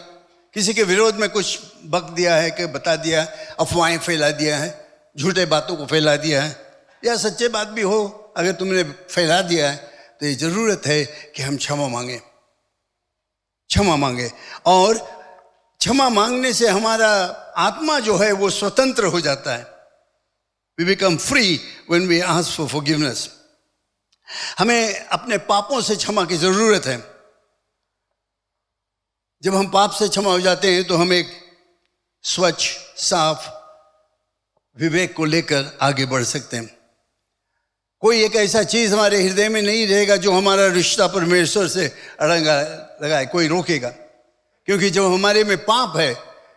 किसी के विरोध में कुछ बक दिया है, कि बता दिया है, अफवाहें फैला दिया है, झूठे बातों को फैला दिया है, या सच्चे बात भी हो, अगर तुमने फैला दिया है तो ये ज़रूरत है कि हम क्षमा मांगें, क्षमा मांगे। और क्षमा मांगने से हमारा आत्मा जो है वो स्वतंत्र हो जाता है। We become free when we ask for forgiveness. हमें अपने पापों से क्षमा की ज़रूरत है। जब हम पाप से क्षमा हो जाते हैं तो हम एक स्वच्छ, साफ विवेक को लेकर आगे बढ़ सकते हैं। कोई एक ऐसा चीज़ हमारे हृदय में नहीं रहेगा जो हमारा रिश्ता परमेश्वर से अड़ंगा लगाए, कोई रोकेगा। क्योंकि जब हमारे में पाप है,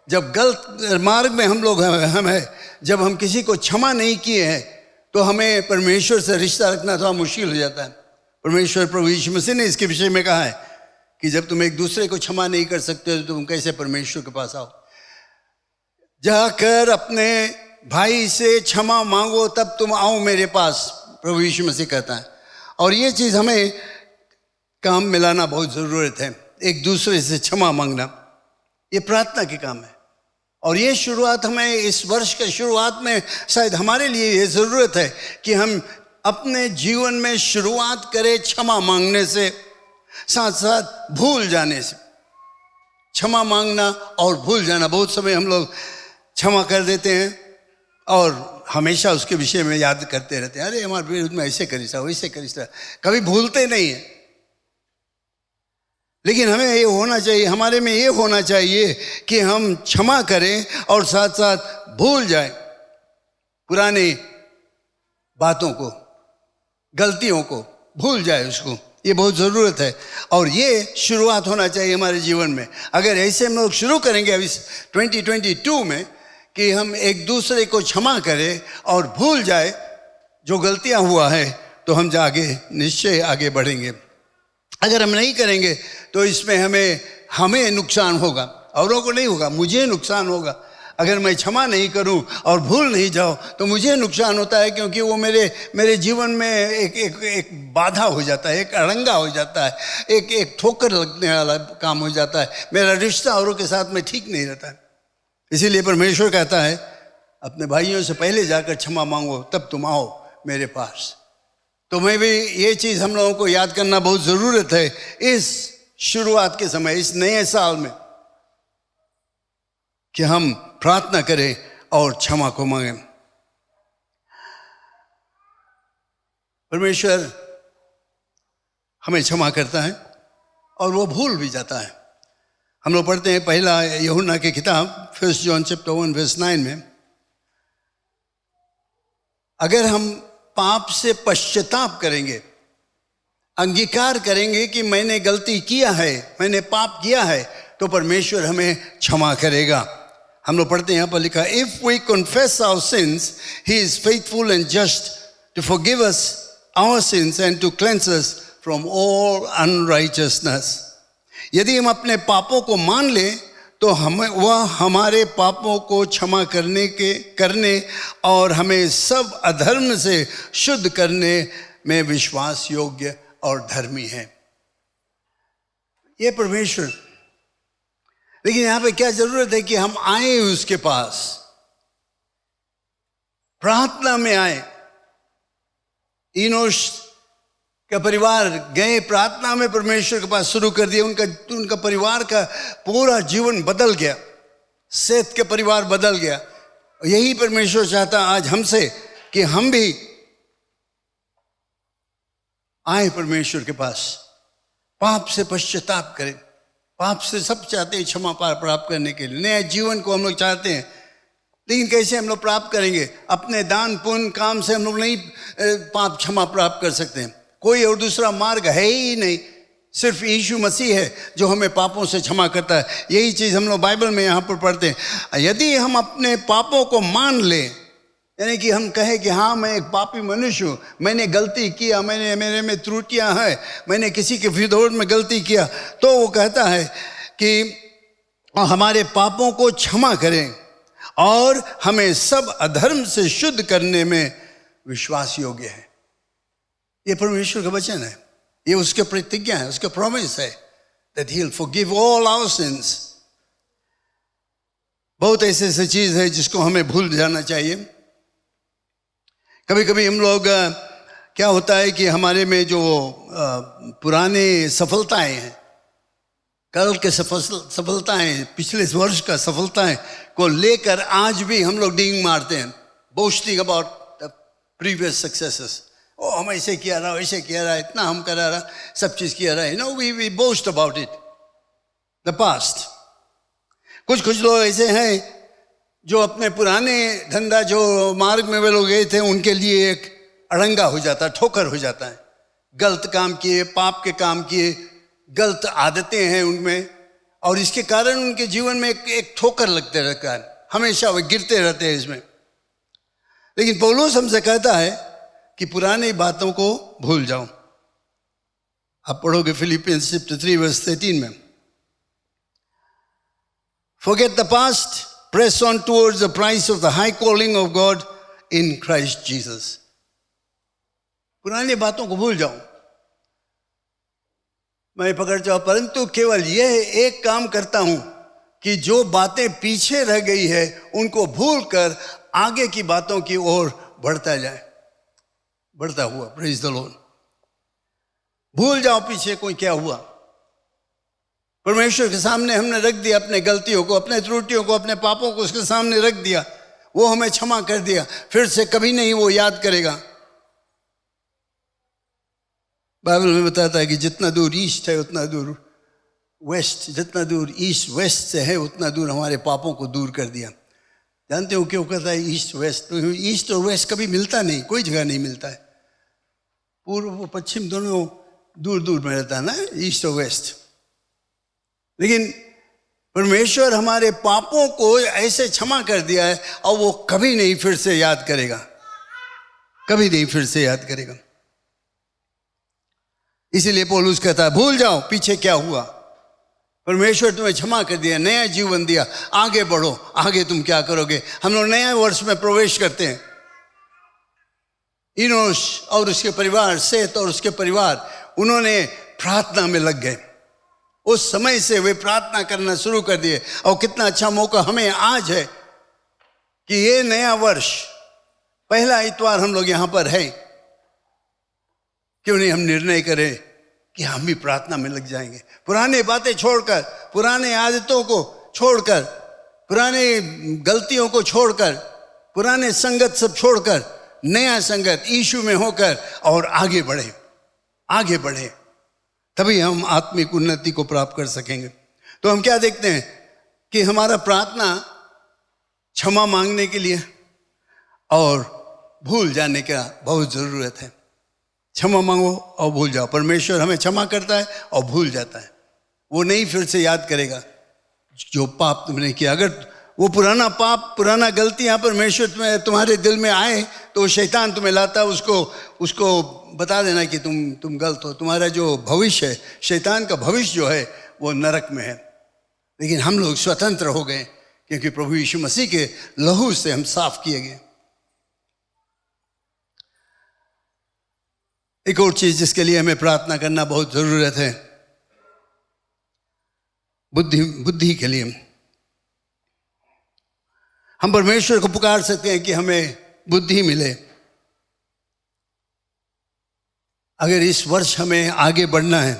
जब गलत मार्ग में हम लोग हैं, जब हम किसी को क्षमा नहीं किए हैं तो हमें परमेश्वर से रिश्ता रखना थोड़ा मुश्किल हो जाता है। परमेश्वर प्रभु यीशु मसीह ने इसके विषय में कहा है कि जब तुम एक दूसरे को क्षमा नहीं कर सकते तो तुम कैसे परमेश्वर के पास आओ। जाकर अपने भाई से क्षमा मांगो तब तुम आओ मेरे पास, प्रभु यीशु मसीह कहता है। और ये चीज़ हमें काम मिलाना बहुत ज़रूरत है, एक दूसरे से क्षमा मांगना, ये प्रार्थना के काम है। और ये शुरुआत हमें इस वर्ष के शुरुआत में शायद हमारे लिए ये ज़रूरत है कि हम अपने जीवन में शुरुआत करें क्षमा मांगने से, साथ साथ भूल जाने से। क्षमा मांगना और भूल जाना, बहुत समय हम लोग क्षमा कर देते हैं और हमेशा उसके विषय में याद करते रहते हैं, अरे हमारे विरुद्ध में ऐसे करी था, वैसे करी था, कभी भूलते नहीं है। लेकिन हमें ये होना चाहिए, हमारे में ये होना चाहिए कि हम क्षमा करें और साथ साथ भूल जाएं पुरानी बातों को, गलतियों को भूल जाए उसको, ये बहुत ज़रूरत है। और ये शुरुआत होना चाहिए हमारे जीवन में। अगर ऐसे हम लोग शुरू करेंगे अभी 2022 में कि हम एक दूसरे को क्षमा करें और भूल जाए जो गलतियां हुआ है, तो हम जाके निश्चय आगे बढ़ेंगे। अगर हम नहीं करेंगे तो इसमें हमें नुकसान होगा, औरों को नहीं होगा, मुझे नुकसान होगा। अगर मैं क्षमा नहीं करूं और भूल नहीं जाऊं तो मुझे नुकसान होता है, क्योंकि वो मेरे जीवन में एक बाधा हो जाता है, एक अड़ंगा हो जाता है, एक ठोकर लगने वाला काम हो जाता है। मेरा रिश्ता औरों के साथ में ठीक नहीं रहता है। इसीलिए परमेश्वर कहता है अपने भाइयों से पहले जाकर क्षमा मांगो तब तुम आओ मेरे पास। तो मैं भी ये चीज़ हम लोगों को याद करना बहुत ज़रूरत है इस शुरुआत के समय, इस नए साल में, कि हम प्रार्थना करें और क्षमा को मांगें। परमेश्वर हमें क्षमा करता है और वो भूल भी जाता है। हम लोग पढ़ते हैं पहला यूहन्ना की किताब 1 जॉन चैप्टर 1 वर्स 9 में, अगर हम पाप से पश्चाताप करेंगे, अंगीकार करेंगे कि मैंने गलती किया है, मैंने पाप किया है, तो परमेश्वर हमें क्षमा करेगा। हम लोग पढ़ते हैं यहाँ पर लिखा, if we confess our sins he is faithful and just to forgive us our sins and to cleanse us from all unrighteousness. यदि हम अपने पापों को मान लें तो वह हमारे पापों को क्षमा करने और हमें सब अधर्म से शुद्ध करने में विश्वास योग्य और धर्मी है। ये परमेश्वर। लेकिन यहाँ पे क्या जरूरत है कि हम आए उसके पास, प्रार्थना में आए। इनोश का परिवार गए प्रार्थना में परमेश्वर के पास, शुरू कर दिया। उनका परिवार का पूरा जीवन बदल गया, सेत के परिवार बदल गया। यही परमेश्वर चाहता आज हमसे कि हम भी आए परमेश्वर के पास, पाप से पश्चाताप करें। पाप से सब चाहते हैं क्षमा प्राप्त करने के लिए, नया जीवन को हम लोग चाहते हैं। लेकिन कैसे हम लोग प्राप्त करेंगे? अपने दान पुण्य काम से हम लोग नहीं पाप क्षमा प्राप्त कर सकते हैं। कोई और दूसरा मार्ग है ही नहीं, सिर्फ यीशु मसीह है जो हमें पापों से क्षमा करता है। यही चीज़ हम लोग बाइबल में यहाँ पर पढ़ते हैं। यदि हम अपने पापों को मान लें, यानी कि हम कहें कि हाँ मैं एक पापी मनुष्य हूँ, मैंने गलती किया, मेरे में त्रुटियाँ हैं, मैंने किसी के विरोध में गलती किया, तो वो कहता है कि हमारे पापों को क्षमा करें और हमें सब अधर्म से शुद्ध करने में विश्वास योग्य है। ये परमेश्वर का वचन है, ये उसके प्रतिज्ञा है, उसका प्रॉमिस है that he'll forgive all our sins। बहुत ऐसे चीज है जिसको हमें भूल जाना चाहिए। कभी कभी हम लोग क्या होता है कि हमारे में जो पुराने सफलताएं हैं, कल के सफलताएं, पिछले वर्ष का सफलताएं को लेकर आज भी हम लोग डींग मारते हैं, boasting about the previous successes। ओ हम ऐसे किया रहा, वैसे किया रहा, इतना हम करा रहा, सब चीज किया रहा है। we boast about it, the past। कुछ लोग ऐसे हैं जो अपने पुराने धंधा जो मार्ग में वे लोग गए थे उनके लिए एक अड़ंगा हो जाता है, ठोकर हो जाता है। गलत काम किए, पाप के काम किए, गलत आदतें हैं उनमें, और इसके कारण उनके जीवन में एक ठोकर लगते रहता है, हमेशा वे गिरते रहते हैं इसमें। लेकिन पौलुस हमसे कहता है कि पुरानी बातों को भूल जाओ। आप पढ़ोगे फिलिपियंस चैप्टर 3 वर्स 13 में, Forget the past, press on towards the prize of the high calling of God in Christ Jesus. पुरानी बातों को भूल जाओ, मैं पकड़ जाऊं, परंतु केवल यह एक काम करता हूं कि जो बातें पीछे रह गई है उनको भूलकर आगे की बातों की ओर बढ़ता जाए, बढ़ता हुआ। Praise the Lord. भूल जाओ पीछे कोई क्या हुआ। परमेश्वर के सामने हमने रख दिया अपने गलतियों को, अपने त्रुटियों को, अपने पापों को उसके सामने रख दिया, वो हमें क्षमा कर दिया, फिर से कभी नहीं वो याद करेगा। बाइबल में बताता है कि जितना दूर ईस्ट है उतना दूर वेस्ट, जितना दूर ईस्ट वेस्ट से है उतना दूर हमारे पापों को दूर कर दिया। जानते हो क्यों कहता है ईस्ट वेस्ट? तो ईस्ट और वेस्ट कभी मिलता नहीं, कोई जगह नहीं मिलता है। पूर्व पश्चिम दोनों दूर दूर में रहता है ना, ईस्ट और वेस्ट। लेकिन परमेश्वर हमारे पापों को ऐसे क्षमा कर दिया है और वो कभी नहीं फिर से याद करेगा, कभी नहीं फिर से याद करेगा। इसीलिए पौलुस कहता है भूल जाओ पीछे क्या हुआ, परमेश्वर तुम्हें क्षमा कर दिया, नया जीवन दिया, आगे बढ़ो। आगे तुम क्या करोगे? हम लोग नए वर्ष में प्रवेश करते हैं। इनोश और उसके परिवार, सेत और उसके परिवार, उन्होंने प्रार्थना में लग गए। उस समय से वे प्रार्थना करना शुरू कर दिए। और कितना अच्छा मौका हमें आज है कि ये नया वर्ष, पहला इतवार हम लोग यहां पर है, क्यों नहीं हम निर्णय करें कि हम भी प्रार्थना में लग जाएंगे। पुराने बातें छोड़कर, पुराने आदतों को छोड़कर, पुराने गलतियों को छोड़कर, पुराने संगत सब छोड़कर नया संगत यीशु में होकर और आगे बढ़े, आगे बढ़े, तभी हम आत्मिक उन्नति को प्राप्त कर सकेंगे। तो हम क्या देखते हैं कि हमारा प्रार्थना क्षमा मांगने के लिए और भूल जाने का बहुत ज़रूरत है। क्षमा मांगो और भूल जाओ। परमेश्वर हमें क्षमा करता है और भूल जाता है, वो नहीं फिर से याद करेगा जो पाप तुमने किया। अगर वो पुराना पाप, पुराना गलतियां परमेश्वर तुम्हारे दिल में आए तो शैतान तुम्हें लाता है उसको बता देना कि तुम गलत हो। तुम्हारा जो भविष्य है, शैतान का भविष्य जो है वो नरक में है। लेकिन हम लोग स्वतंत्र हो गए क्योंकि प्रभु यीशु मसीह के लहू से हम साफ किए गए। एक और चीज जिसके लिए हमें प्रार्थना करना बहुत जरूरत है, बुद्धि के लिए। हम परमेश्वर को पुकार सकते हैं कि हमें बुद्धि मिले। अगर इस वर्ष हमें आगे बढ़ना है,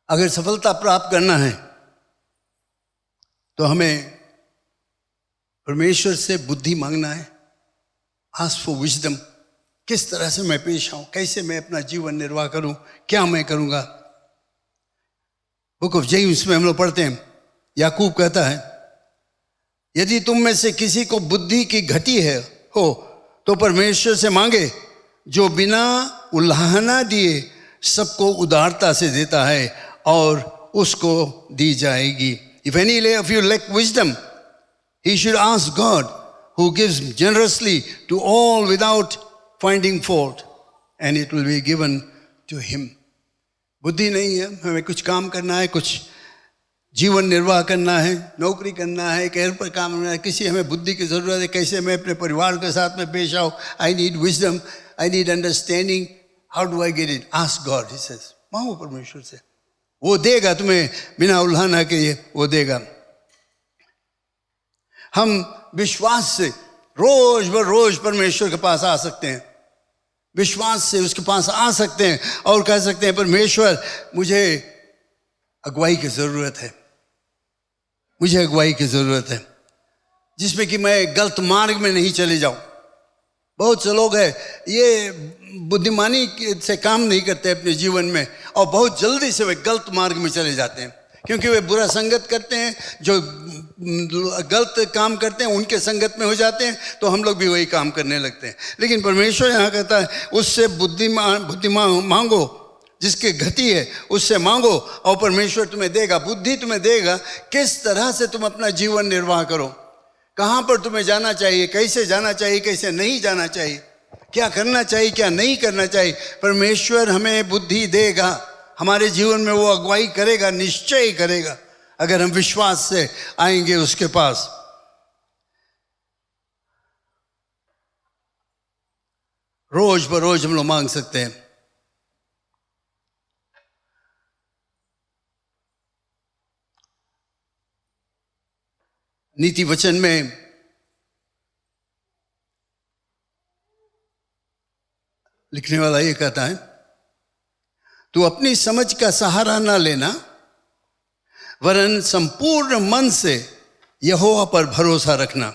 अगर सफलता प्राप्त करना है, तो हमें परमेश्वर से बुद्धि मांगना है। Ask for wisdom. किस तरह से मैं पेश आऊं, कैसे मैं अपना जीवन निर्वाह करूं, क्या मैं करूंगा। बुक ऑफ जेम्स में हम लोग पढ़ते हैं, याकूब कहता है यदि तुम में से किसी को बुद्धि की घटी हो तो परमेश्वर से मांगे जो बिना उल्हाना दिए सबको उदारता से देता है और उसको दी जाएगी। If any of you lack wisdom, he should ask God who gives generously to all without finding fault and it will be given to him. बुद्धि नहीं है, हमें कुछ काम करना है, कुछ जीवन निर्वाह करना है, नौकरी करना है, कहीं पर काम करना है, किसी हमें बुद्धि की ज़रूरत है। कैसे मैं अपने परिवार के साथ में पेश आऊँ? I need wisdom, I need understanding. How do I get it? Ask God, he says. मांगो परमेश्वर से, वो देगा तुम्हें बिना उल्हाना के, वो देगा। हम विश्वास से रोज बर रोज परमेश्वर के पास आ सकते हैं, विश्वास से उसके पास आ सकते हैं और कह सकते हैं परमेश्वर मुझे अगुवाई की ज़रूरत है, मुझे अगुवाई की ज़रूरत है जिसमें कि मैं गलत मार्ग में नहीं चले जाऊं। बहुत से लोग हैं ये बुद्धिमानी से काम नहीं करते अपने जीवन में और बहुत जल्दी से वे गलत मार्ग में चले जाते हैं क्योंकि वे बुरा संगत करते हैं, जो गलत काम करते हैं उनके संगत में हो जाते हैं, तो हम लोग भी वही काम करने लगते हैं। लेकिन परमेश्वर यहाँ कहता है उससे बुद्धि मांगो जिसकी गति है उससे मांगो और परमेश्वर तुम्हें देगा, बुद्धि तुम्हें देगा किस तरह से तुम अपना जीवन निर्वाह करो, कहाँ पर तुम्हें जाना चाहिए, कैसे जाना चाहिए, कैसे नहीं जाना चाहिए, क्या करना चाहिए, क्या नहीं करना चाहिए। परमेश्वर हमें बुद्धि देगा, हमारे जीवन में वो अगुवाई करेगा, निश्चय करेगा, अगर हम विश्वास से आएंगे उसके पास। रोज बरोज हम लोग मांग सकते हैं। नीति वचन में लिखने वाला ये कहता है, तू अपनी समझ का सहारा ना लेना, वरन संपूर्ण मन से यहोवा पर भरोसा रखना,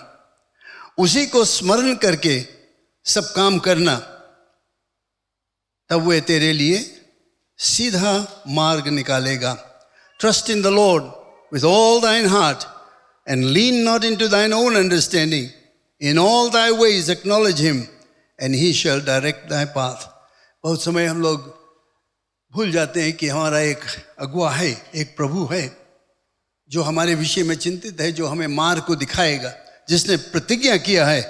उसी को स्मरण करके सब काम करना, तब वह तेरे लिए सीधा मार्ग निकालेगा। Trust in the Lord with all thine heart and lean not into thine own understanding. In all thy ways acknowledge him and he shall direct thy path. बहुत समय हम लोग भूल जाते हैं कि हमारा एक अगुआ है, एक प्रभु है जो हमारे विषय में चिंतित है, जो हमें मार्ग को दिखाएगा, जिसने प्रतिज्ञा किया है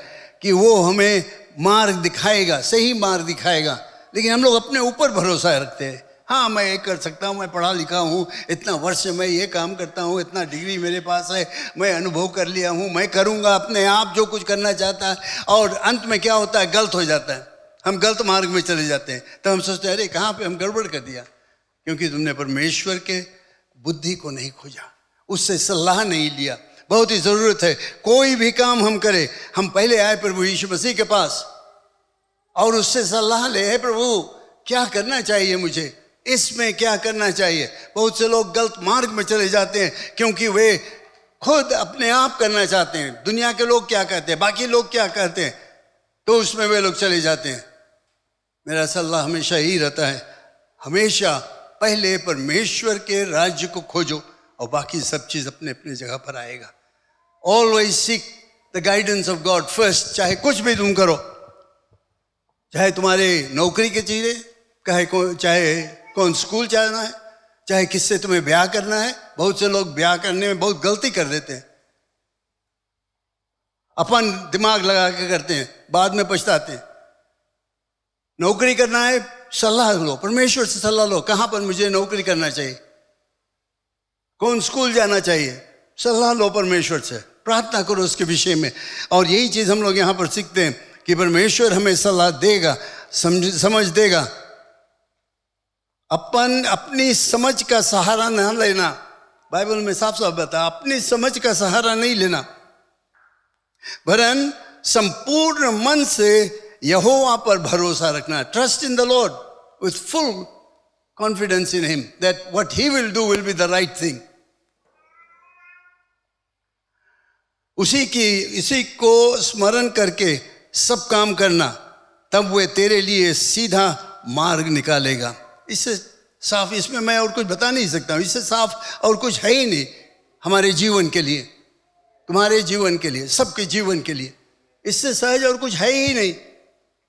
कि वो हमें मार्ग दिखाएगा, सही मार्ग दिखाएगा। लेकिन हम लोग अपने ऊपर भरोसा रखते हैं। हाँ, मैं ये कर सकता हूँ, मैं पढ़ा लिखा हूँ, इतना वर्ष से मैं ये काम करता हूँ, इतना डिग्री मेरे पास है, मैं अनुभव कर लिया हूँ, मैं करूँगा, अपने आप जो कुछ करना चाहता है। और अंत में क्या होता है, गलत हो जाता है, हम गलत मार्ग में चले जाते हैं। तो हम सोचते हैं अरे कहाँ पे हम गड़बड़ कर दिया, क्योंकि तुमने परमेश्वर के बुद्धि को नहीं खोजा, उससे सलाह नहीं लिया। बहुत ही ज़रूरत है, कोई भी काम हम करें, हम पहले आए प्रभु यीशु मसीह के पास और उससे सलाह ले, हे प्रभु क्या करना चाहिए मुझे, इसमें क्या करना चाहिए। बहुत से लोग गलत मार्ग में चले जाते हैं क्योंकि वे खुद अपने आप करना चाहते हैं, दुनिया के लोग क्या कहते हैं, बाकी लोग क्या कहते हैं, तो उसमें वे लोग चले जाते हैं। मेरा सलाह हमेशा यही रहता है, हमेशा पहले परमेश्वर के राज्य को खोजो और बाकी सब चीज़ अपने अपने जगह पर आएगा। Always seek the guidance of God first. चाहे कुछ भी तुम करो, चाहे तुम्हारे नौकरी के चीज़ें, चाहे कौन स्कूल जाना है, चाहे किससे तुम्हें ब्याह करना है। बहुत से लोग ब्याह करने में बहुत गलती कर देते हैं, अपन दिमाग लगा के करते हैं, बाद में पछताते हैं। नौकरी करना है, सलाह लो, परमेश्वर से सलाह लो, कहाँ पर मुझे नौकरी करना चाहिए, कौन स्कूल जाना चाहिए, सलाह लो परमेश्वर से, प्रार्थना करो उसके विषय में। और यही चीज़ हम लोग यहाँ पर सीखते हैं कि परमेश्वर हमें सलाह देगा, समझ देगा। अपनी समझ का सहारा न लेना, बाइबल में साफ साफ बता, अपनी समझ का सहारा नहीं लेना, वरन संपूर्ण मन से यहोवा पर भरोसा रखना। Trust in the Lord with full confidence in him that what he will do will be the right thing. इसी को स्मरण करके सब काम करना, तब वह तेरे लिए सीधा मार्ग निकालेगा। इससे साफ, इसमें मैं और कुछ बता नहीं सकता हूँ, इससे साफ और कुछ है ही नहीं हमारे जीवन के लिए, तुम्हारे जीवन के लिए, सबके जीवन के लिए। इससे सहज और कुछ है ही नहीं।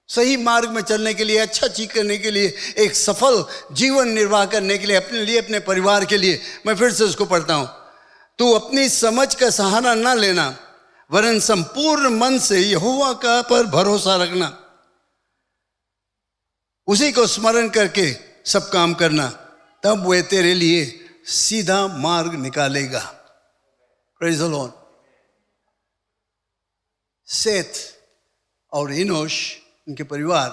सही मार्ग में चलने के लिए, अच्छा चीज करने के लिए, एक सफल जीवन निर्वाह करने के लिए, अपने लिए, अपने परिवार के लिए। मैं फिर से उसको पढ़ता हूँ, तू अपनी समझ का सहारा ना लेना, वरन संपूर्ण मन से यहोवा का पर भरोसा रखना, उसी को स्मरण करके सब काम करना, तब वह तेरे लिए सीधा मार्ग निकालेगा। Praise the Lord. सेथ और इनोश, उनके परिवार,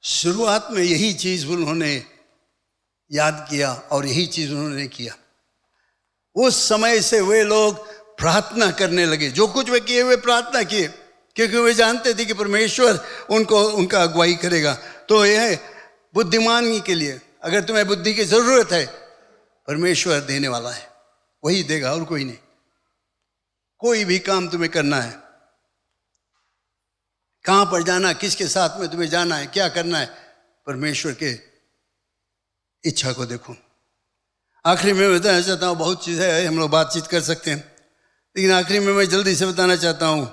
शुरुआत में यही चीज उन्होंने याद किया और यही चीज उन्होंने किया। उस समय से वे लोग प्रार्थना करने लगे, जो कुछ वे किए वे प्रार्थना किए, क्योंकि वे जानते थे कि परमेश्वर उनका अगुवाई करेगा। तो यह बुद्धिमानी के लिए, अगर तुम्हें बुद्धि की जरूरत है, परमेश्वर देने वाला है, वही देगा और कोई नहीं। कोई भी काम तुम्हें करना है, कहां पर जाना, किसके साथ में तुम्हें जाना है, क्या करना है, परमेश्वर के इच्छा को देखो। आखिरी में बताना चाहता हूँ, बहुत चीज़ें है, हम लोग बातचीत कर सकते हैं, लेकिन आखिरी में मैं जल्दी से बताना चाहता हूँ,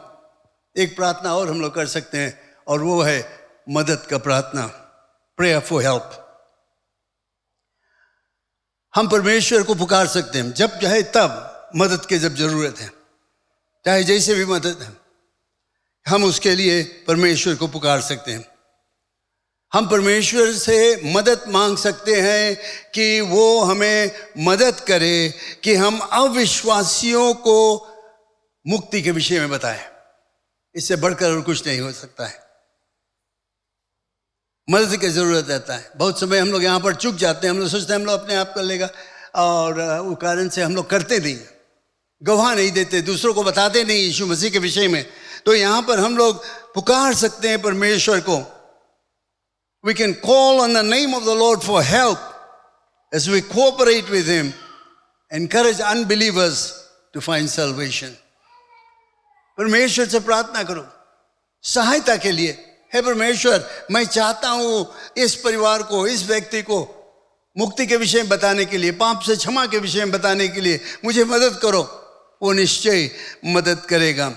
एक प्रार्थना और हम लोग कर सकते हैं, और वो है मदद का प्रार्थना, प्रेयर फॉर हेल्प। हम परमेश्वर को पुकार सकते हैं जब चाहे तब, मदद की जब जरूरत है, चाहे जैसे भी मदद है, हम उसके लिए परमेश्वर को पुकार सकते हैं। हम परमेश्वर से मदद मांग सकते हैं कि वो हमें मदद करे कि हम अविश्वासियों को मुक्ति के विषय में बताएं। इससे बढ़कर और कुछ नहीं हो सकता है। मदद की जरूरत रहता है। बहुत समय हम लोग यहाँ पर चूक जाते हैं। हम लोग सोचते हैं हम लोग अपने आप कर लेगा, और वो कारण से हम लोग करते नहीं, गवाह नहीं देते, दूसरों को बताते नहीं यीशु मसीह के विषय में। तो यहाँ पर हम लोग पुकार सकते हैं परमेश्वर को। We can call on the name of the Lord for help as we cooperate with Him, encourage unbelievers to find salvation. परमेश्वर से प्रार्थना करो सहायता के लिए। हे परमेश्वर, मैं चाहता हूँ इस परिवार को, इस व्यक्ति को मुक्ति के विषय में बताने के लिए, पाप से क्षमा के विषय में बताने के लिए मुझे मदद करो। वो निश्चय मदद करेगा।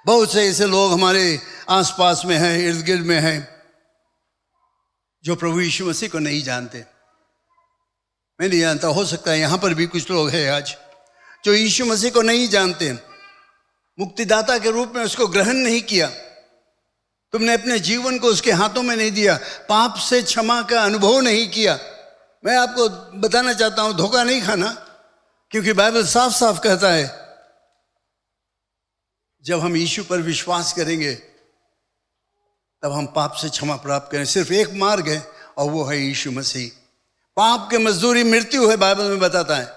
बहुत से ऐसे लोग हमारे आसपास में हैं, इर्द गिर्द में हैं, जो प्रभु यीशु मसीह को नहीं जानते। मैं नहीं जानता, हो सकता है यहाँ पर भी कुछ लोग हैं आज जो यीशु मसीह को नहीं जानते, मुक्तिदाता के रूप में उसको ग्रहण नहीं किया। तुमने अपने जीवन को उसके हाथों में नहीं दिया, पाप से क्षमा का अनुभव नहीं किया। मैं आपको बताना चाहता हूं, धोखा नहीं खाना, क्योंकि बाइबल साफ साफ कहता है जब हम यीशु पर विश्वास करेंगे तब हम पाप से क्षमा प्राप्त करें। सिर्फ एक मार्ग है और वो है यीशु मसीह। पाप के मजदूरी मृत्यु है, बाइबल में बताता है,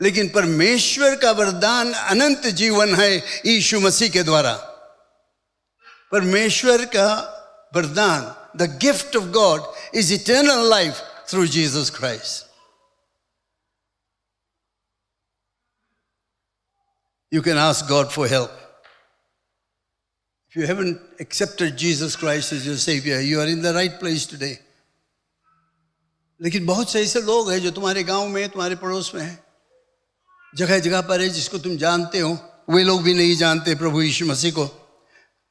लेकिन परमेश्वर का वरदान अनंत जीवन है यीशु मसीह के द्वारा। परमेश्वर का वरदान, the gift of God is eternal life through Jesus Christ. You can ask God for help. If you haven't accepted Jesus Christ as your Savior, you are in the right place today. लेकिन बहुत से ऐसे लोग हैं जो तुम्हारे गांव में, तुम्हारे पड़ोस में हैं, जगह जगह पर है, जिसको तुम जानते हो, वे लोग भी नहीं जानते प्रभु यीशु मसीह को।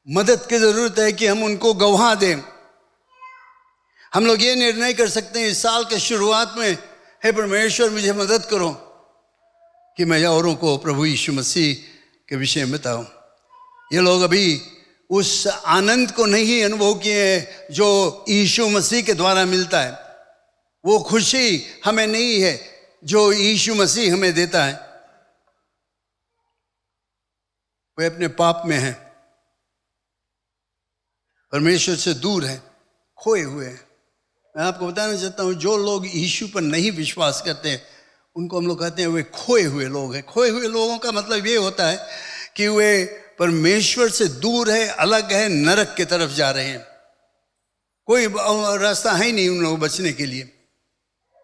मदद की जरूरत है कि हम उनको गवाह दें। हम लोग ये निर्णय कर सकते हैं इस साल के शुरुआत में, हे परमेश्वर मुझे मदद करो कि मैं औरों को प्रभु यीशु मसीह के विषय में बताऊं। ये लोग अभी उस आनंद को नहीं अनुभव किए हैं जो यीशु मसीह के द्वारा मिलता है। वो खुशी हमें नहीं है जो यीशु मसीह हमें देता है। वे अपने पाप में हैं, परमेश्वर से दूर हैं, खोए हुए हैं। मैं आपको बताना चाहता हूं, जो लोग यीशु पर नहीं विश्वास करते हैं उनको हम लोग कहते हैं वे खोए हुए लोग हैं। खोए हुए लोगों का मतलब ये होता है कि वे परमेश्वर से दूर है, अलग है, नरक की तरफ जा रहे हैं। कोई रास्ता है नहीं उन लोगों बचने के लिए।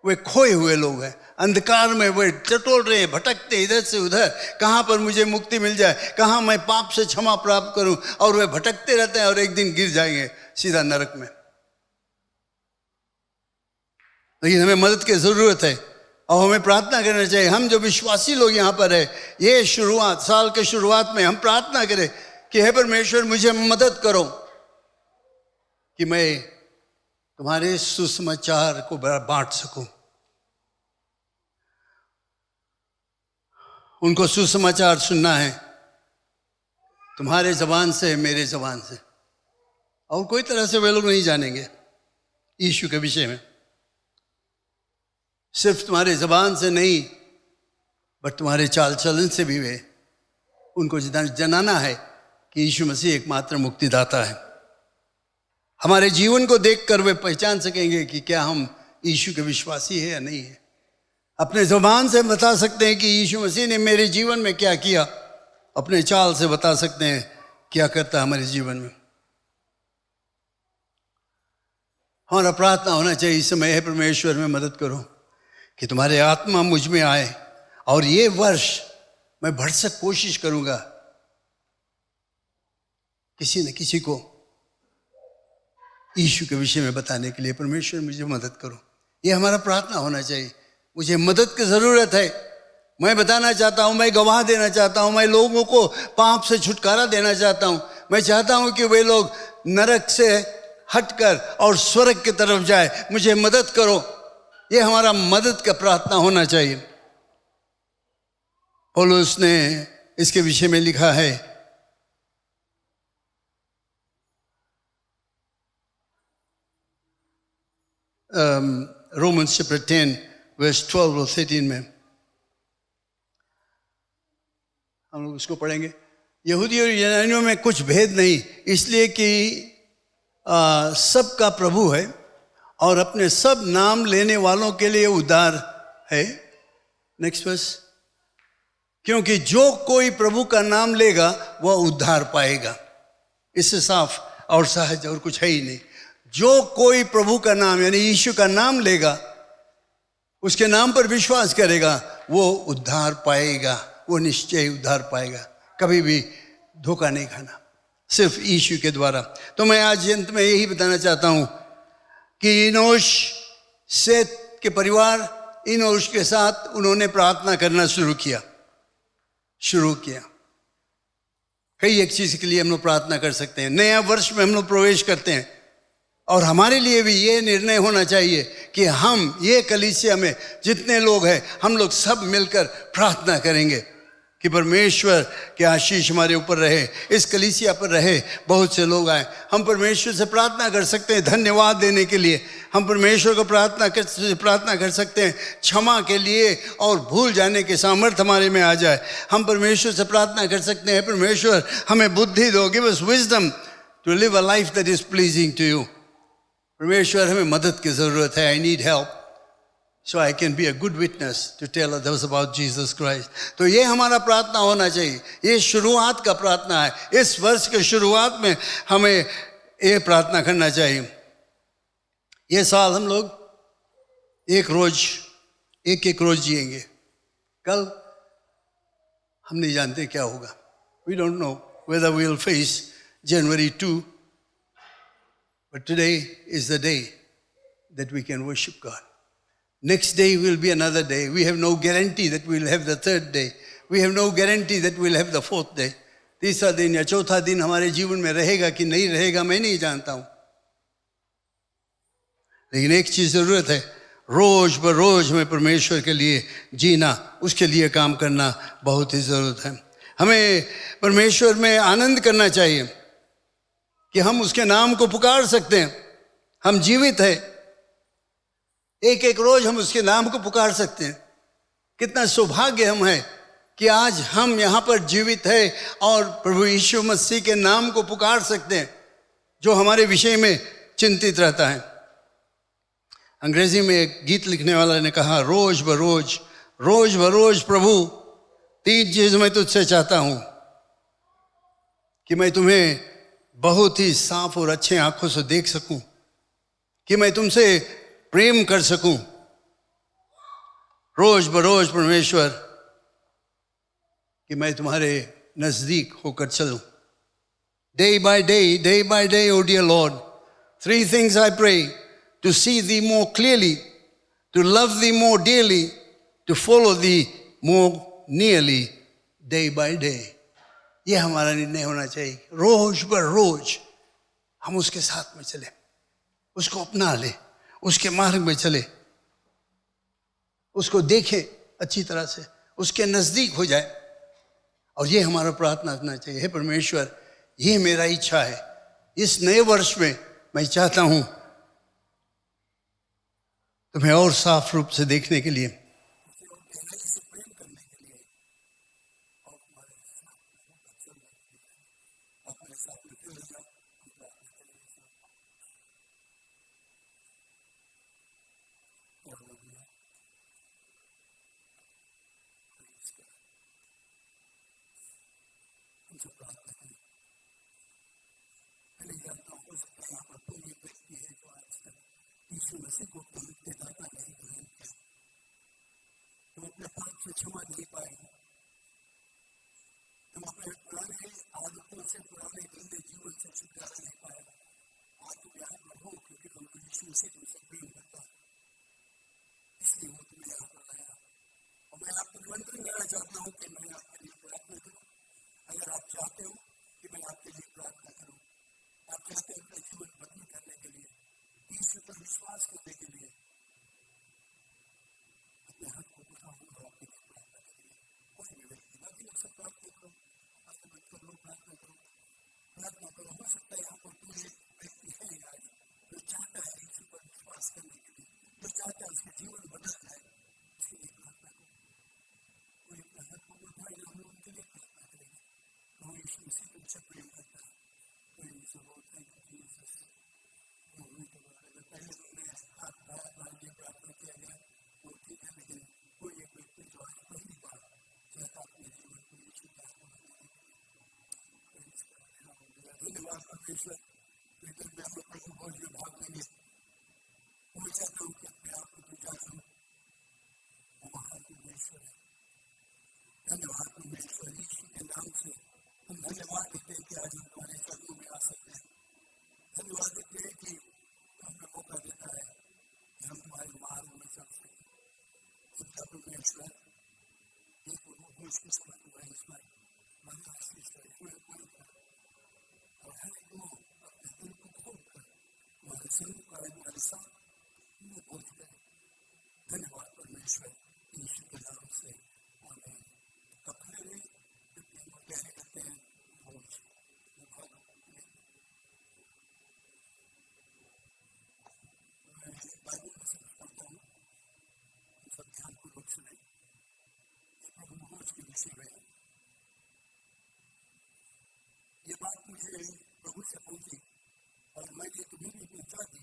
वे खोए हुए लोग हैं, अंधकार में वे टटोल रहे हैं, भटकते इधर से उधर, कहाँ पर मुझे मुक्ति मिल जाए, कहाँ मैं पाप से क्षमा प्राप्त करूं, और वे भटकते रहते हैं और एक दिन गिर जाएंगे सीधा नरक में। लेकिन हमें मदद की जरूरत है और हमें प्रार्थना करना चाहिए। हम जो विश्वासी लोग यहाँ पर है, ये शुरुआत, साल के शुरुआत में हम प्रार्थना करें कि हे परमेश्वर मुझे मदद करो कि मैं तुम्हारे सुसमाचार को बांट सकूं। उनको सुसमाचार सुनना है तुम्हारे जबान से, मेरे जबान से, और कोई तरह से वे लोग नहीं जानेंगे यीशु के विषय में। सिर्फ तुम्हारे जबान से नहीं, बट तुम्हारे चाल चलन से भी वे उनको जनाना है कि यीशु मसीह एकमात्र मुक्तिदाता है। हमारे जीवन को देखकर वे पहचान सकेंगे कि क्या हम यीशु के विश्वासी है या नहीं है। अपने ज़बान से बता सकते हैं कि यीशु मसीह ने मेरे जीवन में क्या किया, अपने चाल से बता सकते हैं क्या करता है हमारे जीवन में। हमारा प्रार्थना होना चाहिए इस समय, हे परमेश्वर में मदद करो कि तुम्हारे आत्मा मुझ में आए और ये वर्ष मैं भरसक कोशिश करूंगा किसी न किसी को यीशु के विषय में बताने के लिए। परमेश्वर मुझे मदद करो, ये हमारा प्रार्थना होना चाहिए। मुझे मदद की ज़रूरत है, मैं बताना चाहता हूँ, मैं गवाह देना चाहता हूँ, मैं लोगों को पाप से छुटकारा देना चाहता हूँ। मैं चाहता हूँ कि वे लोग नरक से हटकर और स्वर्ग की तरफ जाए। मुझे मदद करो। ये हमारा मदद का प्रार्थना होना चाहिए। पौलुस ने इसके विषय में लिखा है, रोमन्स चैप्टर 10 वर्स 12 और 13 में। हम लोग उसको पढ़ेंगे। यहूदी और यूनानियों में कुछ भेद नहीं, इसलिए कि सबका प्रभु है और अपने सब नाम लेने वालों के लिए उद्धार है। Next verse. क्योंकि जो कोई प्रभु का नाम लेगा वह उद्धार पाएगा। इससे साफ और सहज और कुछ है ही नहीं। जो कोई प्रभु का नाम यानी यीशु का नाम लेगा, उसके नाम पर विश्वास करेगा, वो उद्धार पाएगा, वो निश्चय उद्धार पाएगा। कभी भी धोखा नहीं खाना, सिर्फ यीशु के द्वारा। तो मैं आज अंत में यही बताना चाहता हूं कि इनोश सेत के परिवार इनोश के साथ उन्होंने प्रार्थना करना शुरू किया। कई एक चीज के लिए हम लोग प्रार्थना कर सकते हैं। नया वर्ष में हम लोग प्रवेश करते हैं और हमारे लिए भी ये निर्णय होना चाहिए कि हम ये कलीसिया में जितने लोग हैं, हम लोग सब मिलकर प्रार्थना करेंगे कि परमेश्वर की आशीष हमारे ऊपर रहे, इस कलीसिया पर रहे, बहुत से लोग आए। हम परमेश्वर से प्रार्थना कर सकते हैं धन्यवाद देने के लिए। हम परमेश्वर को प्रार्थना कर सकते हैं क्षमा के लिए और भूल जाने के सामर्थ्य हमारे में आ जाए। हम परमेश्वर से प्रार्थना कर सकते हैं, परमेश्वर हमें बुद्धि दो, give us wisdom to live a life that is pleasing to you. परमेश्वर हमें मदद की जरूरत है। I need help so I can be a good witness to tell others about Jesus Christ। तो ये हमारा प्रार्थना होना चाहिए। ये शुरुआत का प्रार्थना है। इस वर्ष के शुरुआत में हमें ये प्रार्थना करना चाहिए। ये साल हम लोग एक एक रोज जिएंगे। कल हम नहीं जानते क्या होगा। We don't know whether we will face January 2, but today is the day that we can worship God. Next day will be another day. We have no guarantee that we will have the third day. We have no guarantee that we will have the fourth day. तीसरा दिन या चौथा दिन हमारे जीवन में रहेगा कि नहीं रहेगा मैं नहीं जानता हूं। लेकिन एक चीज जरूरत है, रोज बरोज हमें परमेश्वर के लिए जीना, उसके लिए काम करना बहुत ही जरूरत है। हमें परमेश्वर में आनंद करना चाहिए कि हम उसके नाम को पुकार सकते हैं। हम जीवित हैं, एक एक रोज हम उसके नाम को पुकार सकते हैं। कितना सौभाग्य हम हैं कि आज हम यहाँ पर जीवित है और प्रभु यीशु मसीह के नाम को पुकार सकते हैं जो हमारे विषय में चिंतित रहता है। अंग्रेजी में एक गीत लिखने वाला ने कहा, रोज बरोज प्रभु तीन चीज मैं तुझसे चाहता हूं कि मैं तुम्हें बहुत ही साफ और अच्छे आंखों से देख सकूं, कि मैं तुमसे प्रेम कर सकूं। रोज बरोज परमेश्वर कि मैं तुम्हारे नजदीक होकर चलूं। Day by day, O dear Lord, three things I pray: to see thee more clearly, to love thee more dearly, to follow thee more nearly, day by day. ये हमारा निर्णय होना चाहिए। रोज बरोज हम उसके साथ में चले, उसको अपना ले, उसके मार्ग में चले, उसको देखें अच्छी तरह से, उसके नजदीक हो जाए। और ये हमारा प्रार्थना करना चाहिए, हे परमेश्वर, ये मेरा इच्छा है, इस नए वर्ष में मैं चाहता हूं तुम्हें और साफ रूप से देखने के लिए, यीशु मसीह तुमसे प्रेम करता है। प्रेम से बोलते हैं कि जीसस मूवी के बारे में पहले तुमने हाथ पाया बांधिए प्रार्थना किया गया वो ठीक है, लेकिन कोई एक व्यक्ति जो आज पहली बार चाहता अपने जीवन को यीशु के हाथ में देने के लिए धन्यवाद परमेश्वर। वेतन में हम लोग प्रभु भोज में भाग लेंगे। मैं चाहता हूँ कि अपने आप को पूजा करूँ। महान परमेश्वर है, धन्यवाद परमेश्वर। यीशु के नाम से हम धन्यवाद देते हैं कि आज हम तुम्हारे चरणों में आ सकते हैं। धन्यवाद देते हैं कि हमें मौका देता है कि हम तुम्हारे मार्ग में चल सकें। खुदा परमेश्वर ये प्रभु भोज के समय हुआ है, इसमें मन आशीष है, इसमें कोई और हर एक लोग अपने दिल को खोलकर तुम्हारे संग का तुम्हारे साथ वो भोज करें। धन्यवाद परमेश्वर यीशु के नाम से आमीन। अपने लिए कहने करते हैं भोज बाइबल में से पढ़ता हूँ, सब ध्यानपूर्वक सुने। ये प्रभु भोज के विषय में है। ये बात मुझे प्रभु से पहुंची और मैंने तुम्हें भी पहुंचा दी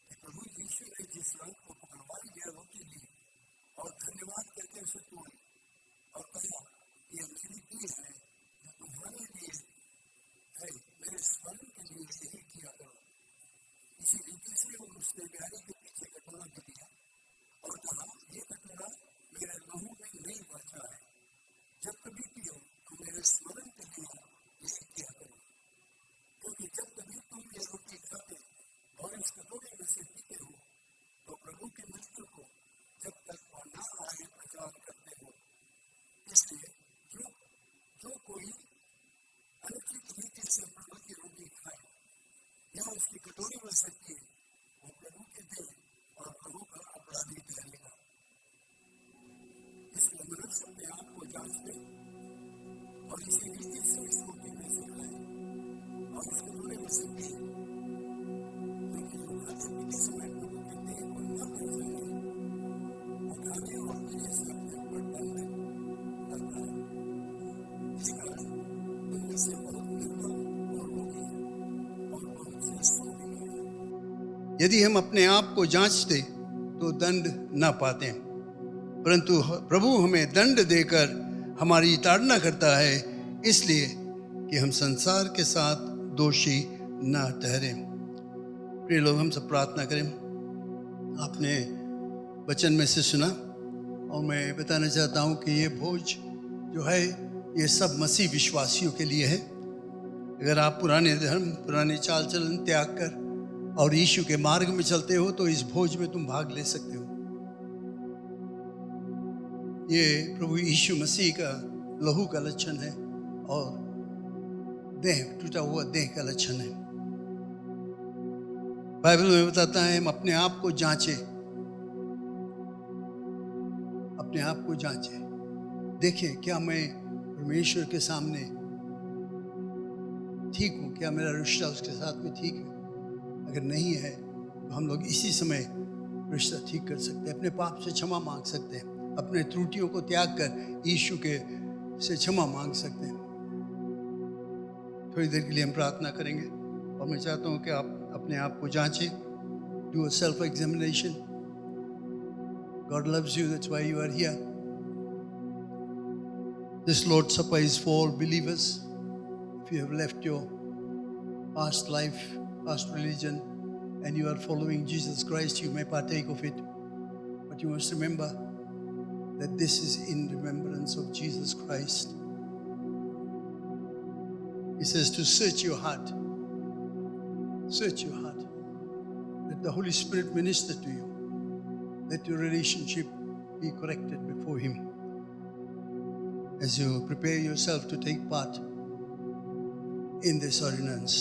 कि प्रभु यीशु ने जिस रंग को पकड़वाई गया रोटी ली और धन्यवाद करके उसे तोड़ी और कहा यह मेरी देह है जो तुम्हारे लिए है, मेरे स्मरण के लिए यही किया करो। इसी रीति से उसने प्यारे के पीछे कटोरा भी दिया और कहा यह कटोरा मेरे लहू में नहीं बचा है, जब कभी पियो तो मेरे स्मरण के लिए यही किया करो। क्योंकि जब कभी तुम ये रोटी खाते और इस कटोरे में से पीते हो तो प्रभु की मृत्यु को जब तक वह न आए प्रचार करते हो। इसलिए जो कोई अनुचित रीति से प्रभु की रोटी खाए या उसकी कटोरी में से पिए वो प्रभु के देह और प्रभु का अपराधी ठहरेगा। इसलिए मनुष्य अपने आप को जांच ले और इसी रीति से इस रोटी में से खाए और इस कटोरे में से पिए, क्योंकि जो खाते पीते समय प्रभु के देह को न पहचाने वो खाने और पीने से अपने ऊपर दंड करता है। इस कारण उनमें से बहुत निर्बल और रोगी है और बहुत से सोगी है। यदि हम अपने आप को जांचते तो दंड न पाते, परंतु प्रभु हमें दंड देकर हमारी ताड़ना करता है, इसलिए कि हम संसार के साथ दोषी न ठहरे। प्रिय लोग, हम सब प्रार्थना करें। आपने वचन में से सुना और मैं बताना चाहता हूं कि ये भोज जो है ये सब मसीह विश्वासियों के लिए है। अगर आप पुराने धर्म पुराने चाल चलन त्याग कर और यीशु के मार्ग में चलते हो तो इस भोज में तुम भाग ले सकते हो। ये प्रभु यीशु मसीह का लहू का लक्षण है और देह, टूटा हुआ देह का लक्षण है। बाइबल में बताता है हम अपने आप को जांचें, अपने आप को जांचें, देखें क्या मैं परमेश्वर के सामने ठीक हूं, क्या मेरा रिश्ता उसके साथ में ठीक है। अगर नहीं है तो हम लोग इसी समय रिश्ता ठीक कर सकते हैं, अपने पाप से क्षमा मांग सकते हैं, अपने त्रुटियों को त्याग कर यीशु के से क्षमा मांग सकते हैं। थोड़ी देर के लिए हम प्रार्थना करेंगे और मैं चाहता हूं कि आप अपने आप को जांचें। Do a self examination. God loves you, that's why you are here. This Lord's Supper is for all believers. If you have left your past life, past religion, and you are following Jesus Christ, you may partake of it. But you must remember that this is in remembrance of Jesus Christ. He says to search your heart. Search your heart. Let the Holy Spirit minister to you. Let your relationship be corrected before Him. As you prepare yourself to take part in this ordinance,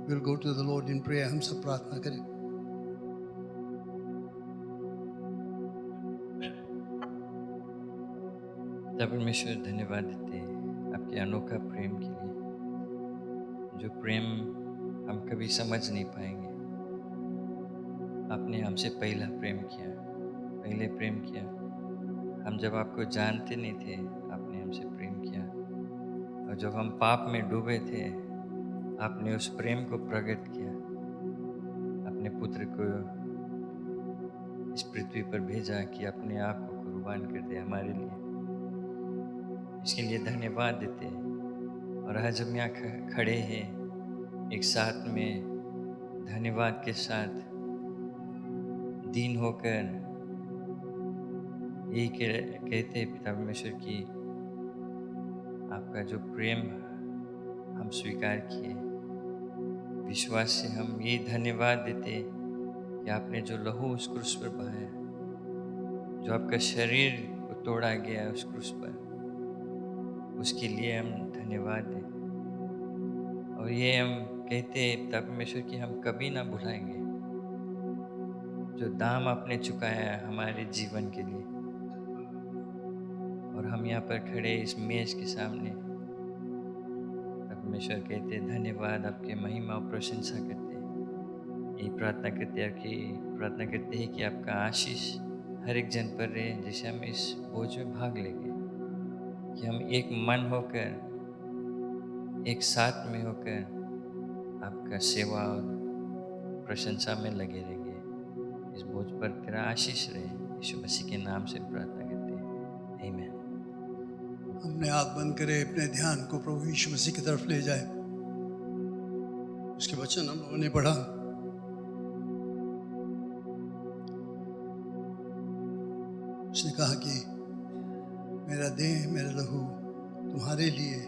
we'll go to the Lord in prayer. हम सब प्रार्थना करें। परमेश्वर धन्यवाद देते हैं आपके अनोखा प्रेम के लिए, जो प्रेम हम कभी समझ नहीं पाएंगे। आपने हमसे पहले प्रेम किया। हम जब आपको जानते नहीं थे आपने हमसे प्रेम किया। और जब हम पाप में डूबे थे, आपने उस प्रेम को प्रकट किया, अपने पुत्र को इस पृथ्वी पर भेजा कि अपने आप को कुर्बान कर दे हमारे लिए। इसके लिए धन्यवाद देते हैं। और आज हम यहाँ खड़े हैं एक साथ में धन्यवाद के साथ, दीन होकर यही कहते हैं पिता परमेश्वर की आपका जो प्रेम हम स्वीकार किए, विश्वास से हम ये धन्यवाद देते कि आपने जो लहू उस क्रूस पर बहाया, जो आपका शरीर को तोड़ा गया उस क्रूस पर, उसके लिए हम धन्यवाद दें। और ये हम कहते हैं पिता परमेश्वर कि हम कभी ना भुलाएंगे जो दाम आपने चुकाया है हमारे जीवन के लिए। और हम यहाँ पर खड़े इस मेज के सामने परमेश्वर कहते हैं धन्यवाद, आपके महिमा और प्रशंसा करते हैं। यही प्रार्थना करते हैं कि आपका आशीष हर एक जन पर रहे, जिसे हम इस बोझ में भाग लेंगे, कि हम एक मन होकर, एक साथ में होकर आपका सेवा और प्रशंसा में लगे रहेंगे। इस बोझ पर तेरा आशीष रहे, यीशु मसीह के नाम से प्रार्थना करते हैं, आमीन। हमने आँख बंद करे, अपने ध्यान को प्रभु यीशु मसीह की तरफ ले जाए। उसके वचन हम लोगों ने पढ़ा। उसने कहा कि मेरा देह मेरा लहू तुम्हारे लिए,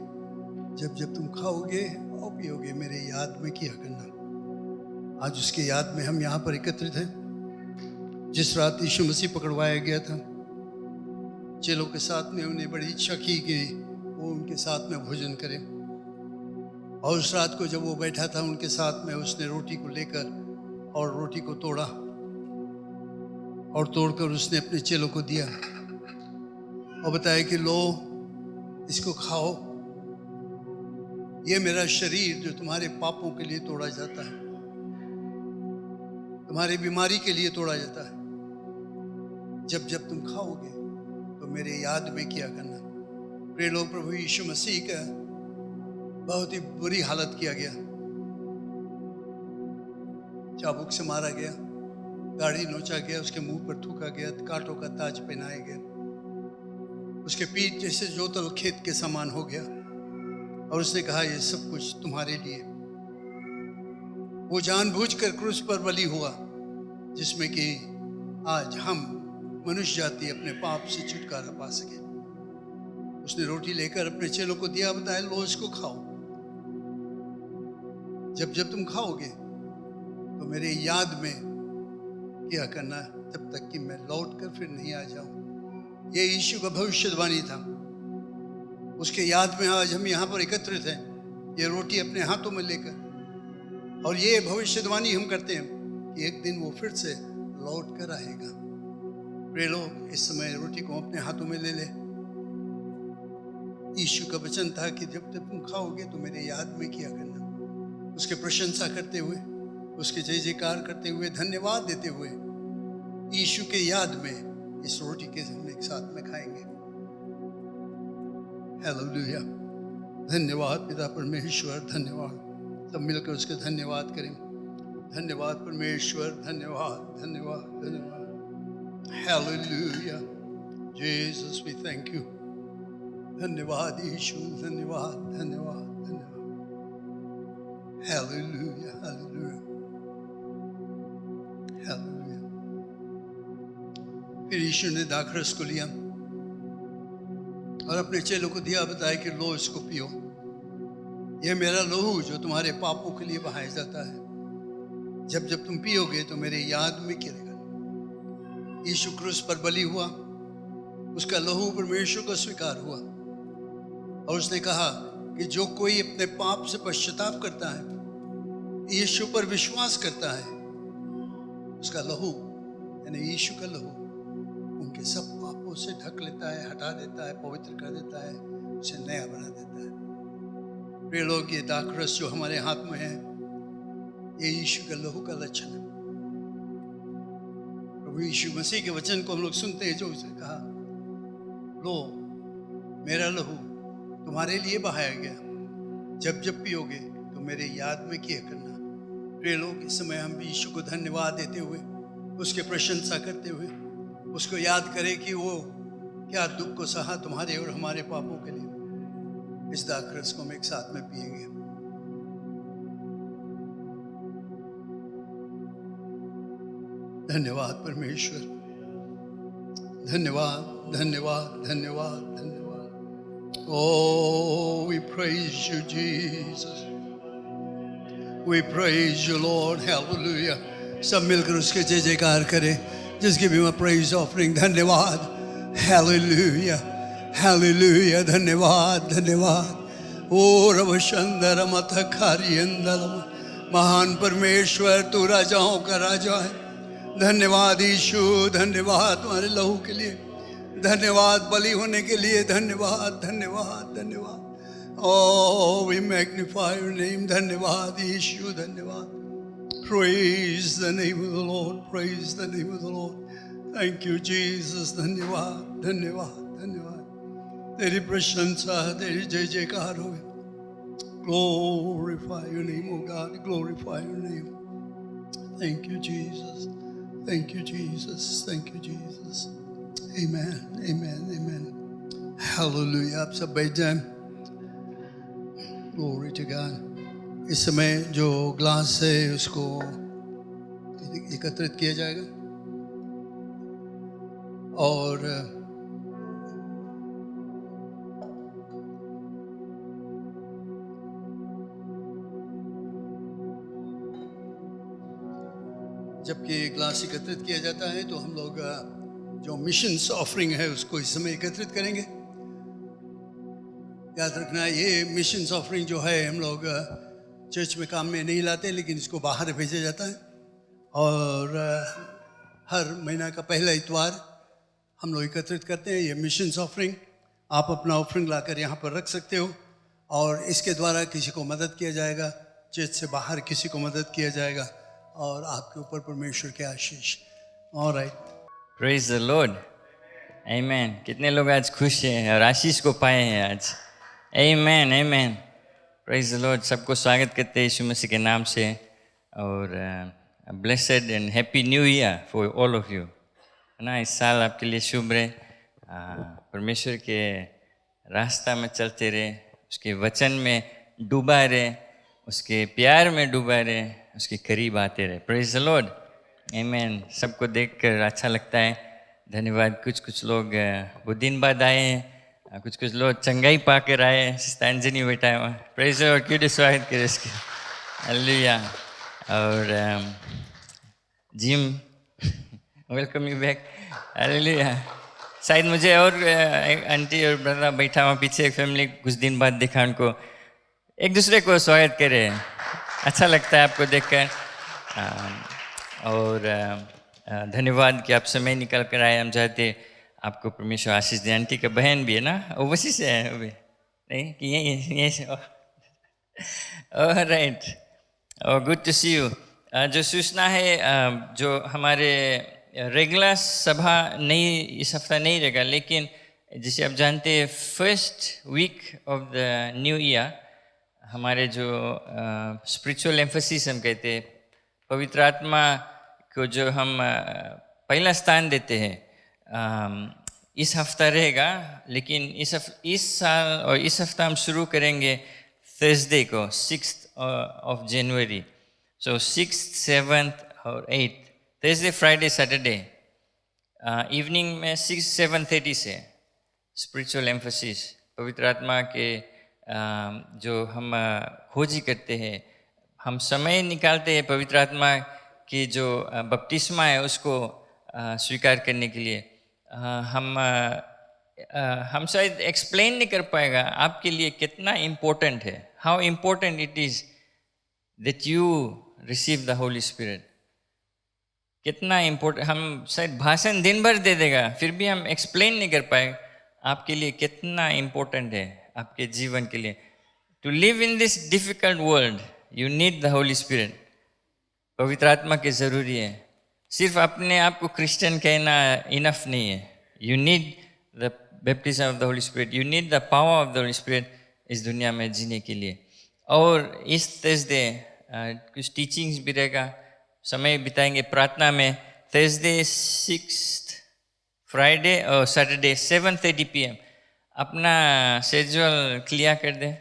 जब जब तुम खाओगे और पियोगे मेरे याद में किया करना। आज उसके याद में हम यहाँ पर एकत्रित हैं। जिस रात यीशु मसीह पकड़वाया गया था, चेलों के साथ में उन्हें बड़ी इच्छा की कि वो उनके साथ में भोजन करें। और उस रात को जब वो बैठा था उनके साथ में, उसने रोटी को लेकर और रोटी को तोड़ा और तोड़कर उसने अपने चेलों को दिया और बताया कि लो इसको खाओ, ये मेरा शरीर जो तुम्हारे पापों के लिए तोड़ा जाता है, तुम्हारी बीमारी के लिए तोड़ा जाता है। जब जब तुम खाओगे तो मेरे याद में किया करना। प्रिय लोग, प्रभु यीशु मसीह का बहुत ही बुरी हालत किया गया, चाबुक से मारा गया, दाढ़ी नोचा गया, उसके मुंह पर थूका गया, कांटों का ताज पहनाया गया, उसके पीठ जैसे जोतल खेत के समान हो गया। और उसने कहा ये सब कुछ तुम्हारे लिए। वो जानबूझकर क्रूस पर बलि हुआ, जिसमें कि आज हम मनुष्य जाति अपने पाप से छुटकारा पा सके। उसने रोटी लेकर अपने चेलों को दिया, बताया लो इसको खाओ, जब जब तुम खाओगे तो मेरे याद में किया करना, तब तक कि मैं लौट कर फिर नहीं आ जाऊं। ये यीशु का भविष्यवाणी था। उसके याद में आज हम यहाँ पर एकत्रित हैं, ये रोटी अपने हाथों में लेकर, और ये भविष्यवाणी हम करते हैं कि एक दिन वो फिर से लौट कर आएगा। प्रिय लोग, इस समय रोटी को अपने हाथों में ले ले। यीशु का वचन था कि जब तक तुम खाओगे तो मेरे याद में किया करना। उसके प्रशंसा करते हुए, उसके जय जयकार करते हुए, धन्यवाद देते हुए यीशु के याद में इस रोटी के हम एक साथ में खाएंगे। हालेलुया। धन्यवाद पिता परमेश्वर, धन्यवाद। सब मिलकर उसके धन्यवाद करें। धन्यवाद परमेश्वर, धन्यवाद धन्यवाद धन्यवाद। Hallelujah. Jesus we thank you. धन्यवाद यीशु, धन्यवाद धन्यवाद धन्यवाद। Hallelujah hallelujah hallelujah. फिर यीशु ने दाखरस को लिया और अपने चेलों को दिया, बताया कि लो इसको पियो, ये मेरा लहू जो तुम्हारे पापों के लिए बहाया जाता है। जब जब तुम पियोगे तो मेरे याद में गिरेगा। यीशु क्रूस पर बलि हुआ, उसका लहू परमेश्वर को स्वीकार हुआ, और उसने कहा कि जो कोई अपने पाप से पश्चाताप करता है, यीशु पर विश्वास करता है, उसका लहू यानी यीशु का लहू उनके सब पापों से ढक लेता है, हटा देता है, पवित्र कर देता है, उसे नया बना देता है। प्रिय लोग, ये दाखरस जो हमारे हाथ में है, ये यीशु का लहू का लक्षण है। प्रभु यीशु मसीह के वचन को हम लोग सुनते हैं, जो उसने कहा लो मेरा लहू तुम्हारे लिए बहाया गया, जब जब पियोगे तो मेरे याद में किया करना। प्रिय लोग, इस समय हम भी यीशु को धन्यवाद देते हुए, उसकी प्रशंसा करते हुए उसको याद करें कि वो क्या दुख को सहा तुम्हारे और हमारे पापों के लिए। इस दाखरस को हम एक साथ में पिएंगे। धन्यवाद परमेश्वर, धन्यवाद धन्यवाद धन्यवाद धन्यवाद। Oh, we praise you, Jesus. We praise you, Lord. Hallelujah. सब मिलकर उसके जय जयकार करें। Just give him a praise offering. धन्यवाद। Hallelujah. Hallelujah. धन्यवाद धन्यवाद। ओ रवशंदर मतखारियंदलम। महान परमेश्वर, तू राजाओं का राजा है। धन्यवाद यीशु, धन्यवाद तुम्हारे लहू के लिए, धन्यवाद बलि होने के लिए, धन्यवाद धन्यवाद धन्यवाद। Oh, we magnify your name. धन्यवाद यीशु, धन्यवाद। Praise the name of the Lord. Praise the name of the Lord. Thank you, Jesus. धन्यवाद धन्यवाद धन्यवाद। तेरी प्रशंसा, तेरी जय जयकार हो। Glorify your name, oh God. Glorify your name. Thank you, Jesus. Thank you, Jesus. Thank you, Jesus. Amen. Amen. Amen. Hallelujah. आप सब बैठ जाएं। Glory to God. इस समय जो ग्लास है उसको एकत्रित किया जाएगा और जबकि ग्लास एकत्रित किया जाता है तो हम लोग जो मिशंस ऑफरिंग है उसको इस समय एकत्रित करेंगे। याद रखना, ये मिशंस ऑफरिंग जो है हम लोग चर्च में काम में नहीं लाते, लेकिन इसको बाहर भेजा जाता है और हर महीना का पहला इतवार हम लोग एकत्रित करते हैं ये मिशंस ऑफरिंग। आप अपना ऑफरिंग लाकर यहाँ पर रख सकते हो और इसके द्वारा किसी को मदद किया जाएगा, चर्च से बाहर किसी को मदद किया जाएगा और आपके ऊपर परमेश्वर के आशीष। ऑलराइट, प्रेज द लॉर्ड, आमेन। कितने लोग आज खुश हैं और आशीष को पाए हैं आज? आमेन आमेन, प्रेज द लॉर्ड। सबको स्वागत करते हैं यीशु मसीह के नाम से और blessed and happy new year for all of you, है ना। इस साल आपके लिए शुभ रहे, परमेश्वर के रास्ता में चलते रहे, उसके वचन में डूबा रहे, उसके प्यार में डूबा रहे, उसके करीब आते रहे। प्रेज द लॉर्ड, आमेन। सबको देखकर अच्छा लगता है, धन्यवाद। कुछ लोग वो दिन बाद आए हैं, कुछ लोग चंगाई पा कर आए। सिस्तांजनी बेटा है, प्रेज द लॉर्ड, क्यों स्वागत करें इसके, हालेलुया। और gym, welcome you back, hallelujah. शायद मुझे और एक आंटी और ब्रदर बैठा हुआ पीछे, एक फैमिली कुछ दिन बाद देखा, उनको एक दूसरे को स्वागत करे, अच्छा लगता है आपको देखकर। और धन्यवाद कि आप समय निकल कर आए। हम चाहते आपको परमेश्वर आशीष दे। आंटी का बहन भी है ना, वो वैसी से है अभी नहीं कि यहीं से। Right, good to see you. जो सूचना है, जो हमारे रेगुलर सभा नहीं इस हफ्ता नहीं रहेगा, लेकिन जिसे आप जानते हैं first week of the new year हमारे जो स्पिरिचुअल एम्फेसिस हम कहते हैं, पवित्र आत्मा को जो हम पहला स्थान देते हैं, इस हफ्ता रहेगा। लेकिन इस साल और इस हफ्ता हम शुरू करेंगे थर्सडे को, 6th of January। So 6th, 7th और 8th, Thursday, Friday, Saturday evening में 6-7:30 से स्पिरिचुअल एम्फेसिस, पवित्र आत्मा के जो हम खोजी करते हैं, हम समय निकालते हैं पवित्र आत्मा की जो बपतिस्मा है उसको स्वीकार करने के लिए। हम शायद एक्सप्लेन नहीं कर पाएगा आपके लिए कितना इम्पोर्टेंट है, how important it is that you receive the Holy spirit. कितना इम्पोर्टेंट, हम शायद भाषण दिन भर दे देगा, फिर भी हम एक्सप्लेन नहीं कर पाए आपके लिए कितना इम्पोर्टेंट है आपके जीवन के लिए। To live in this difficult world you need the Holy Spirit. पवित्र आत्मा की ज़रूरी है। सिर्फ अपने आप को क्रिश्चियन कहना इनफ नहीं है, you need the baptism of the Holy Spirit. You need the power of the Holy Spirit इस दुनिया में जीने के लिए. और इस थर्सडे कुछ टीचिंग्स भी रहेगा, समय बिताएंगे प्रार्थना में. थर्सडे 6 फ्राइडे और सैटरडे 7:30 PM. अपना शेड्यूल क्लियर कर दे.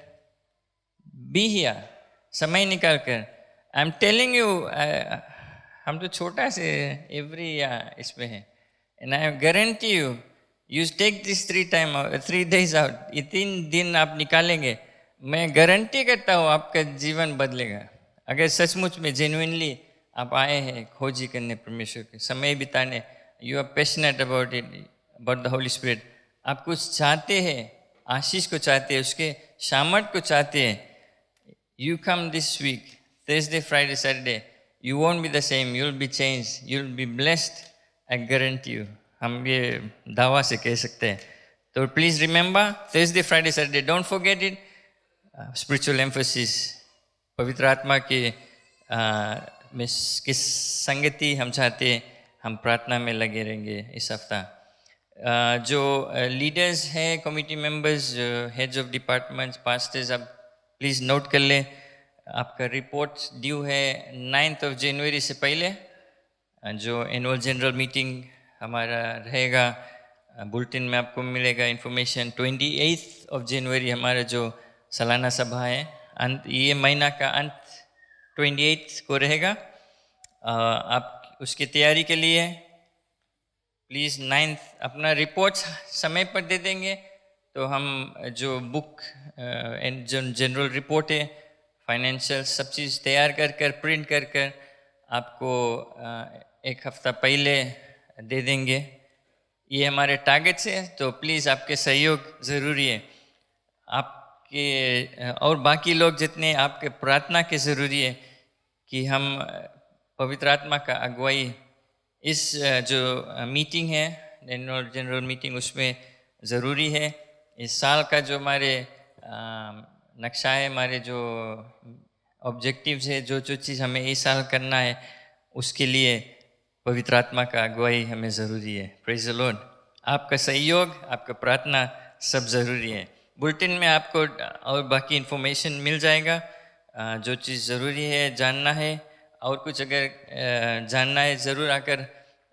बी हियर, समय निकाल कर. आई एम टेलिंग यू, हम तो छोटा से एवरी इस पे है. And I guarantee you, you take this 3 days out. ये 3 दिन आप निकालेंगे, मैं गारंटी करता हूँ आपका जीवन बदलेगा. अगर सचमुच में जेन्युइनली आप आए हैं खोजी करने, परमेश्वर के समय बिताने, you are passionate about it, about the Holy Spirit. आप कुछ चाहते हैं, आशीष को चाहते हैं, उसके सामर्थ को चाहते हैं. You come this week, Thursday, Friday, Saturday, you won't be the same, you'll be changed, you'll be blessed, I guarantee you. हम ये दावा से कह सकते हैं. तो please remember, Thursday, Friday, Saturday, don't forget it. Spiritual emphasis, पवित्र आत्मा के किस संगति हम चाहते हैं, हम प्रार्थना में लगे रहेंगे इस हफ्ता. जो लीडर्स हैं, committee members, heads of departments, pastors, आप प्लीज़ नोट कर लें. आपका रिपोर्ट ड्यू है 9 जनवरी से पहले. जो एनुअल जनरल मीटिंग हमारा रहेगा, बुलेटिन में आपको मिलेगा इन्फॉर्मेशन. 28 जनवरी हमारा जो सालाना सभा है, अंत ये महीना का अंत 28 को रहेगा. आप उसकी तैयारी के लिए प्लीज़ 9 अपना रिपोर्ट समय पर दे देंगे, तो हम जो बुक जो जनरल रिपोर्ट है, फाइनेंशियल, सब चीज़ तैयार कर कर प्रिंट कर कर आपको 1 हफ्ता पहले दे देंगे. ये हमारे टारगेट्स है, तो प्लीज़ आपके सहयोग ज़रूरी है. आपके और बाकी लोग जितने आपके प्रार्थना के ज़रूरी है कि हम पवित्र आत्मा का अगुवाई इस जो मीटिंग है, एनुअल जनरल मीटिंग, उसमें ज़रूरी है. इस साल का जो हमारे नक्शा है, हमारे जो ऑब्जेक्टिव्स है, जो चीज़ हमें इस साल करना है, उसके लिए पवित्र आत्मा का अगुवाई हमें ज़रूरी है. Praise the Lord. आपका सहयोग, आपका प्रार्थना सब ज़रूरी है. बुलेटिन में आपको और बाकी इन्फॉर्मेशन मिल जाएगा, जो चीज़ ज़रूरी है जानना है. और कुछ अगर जानना है, ज़रूर आकर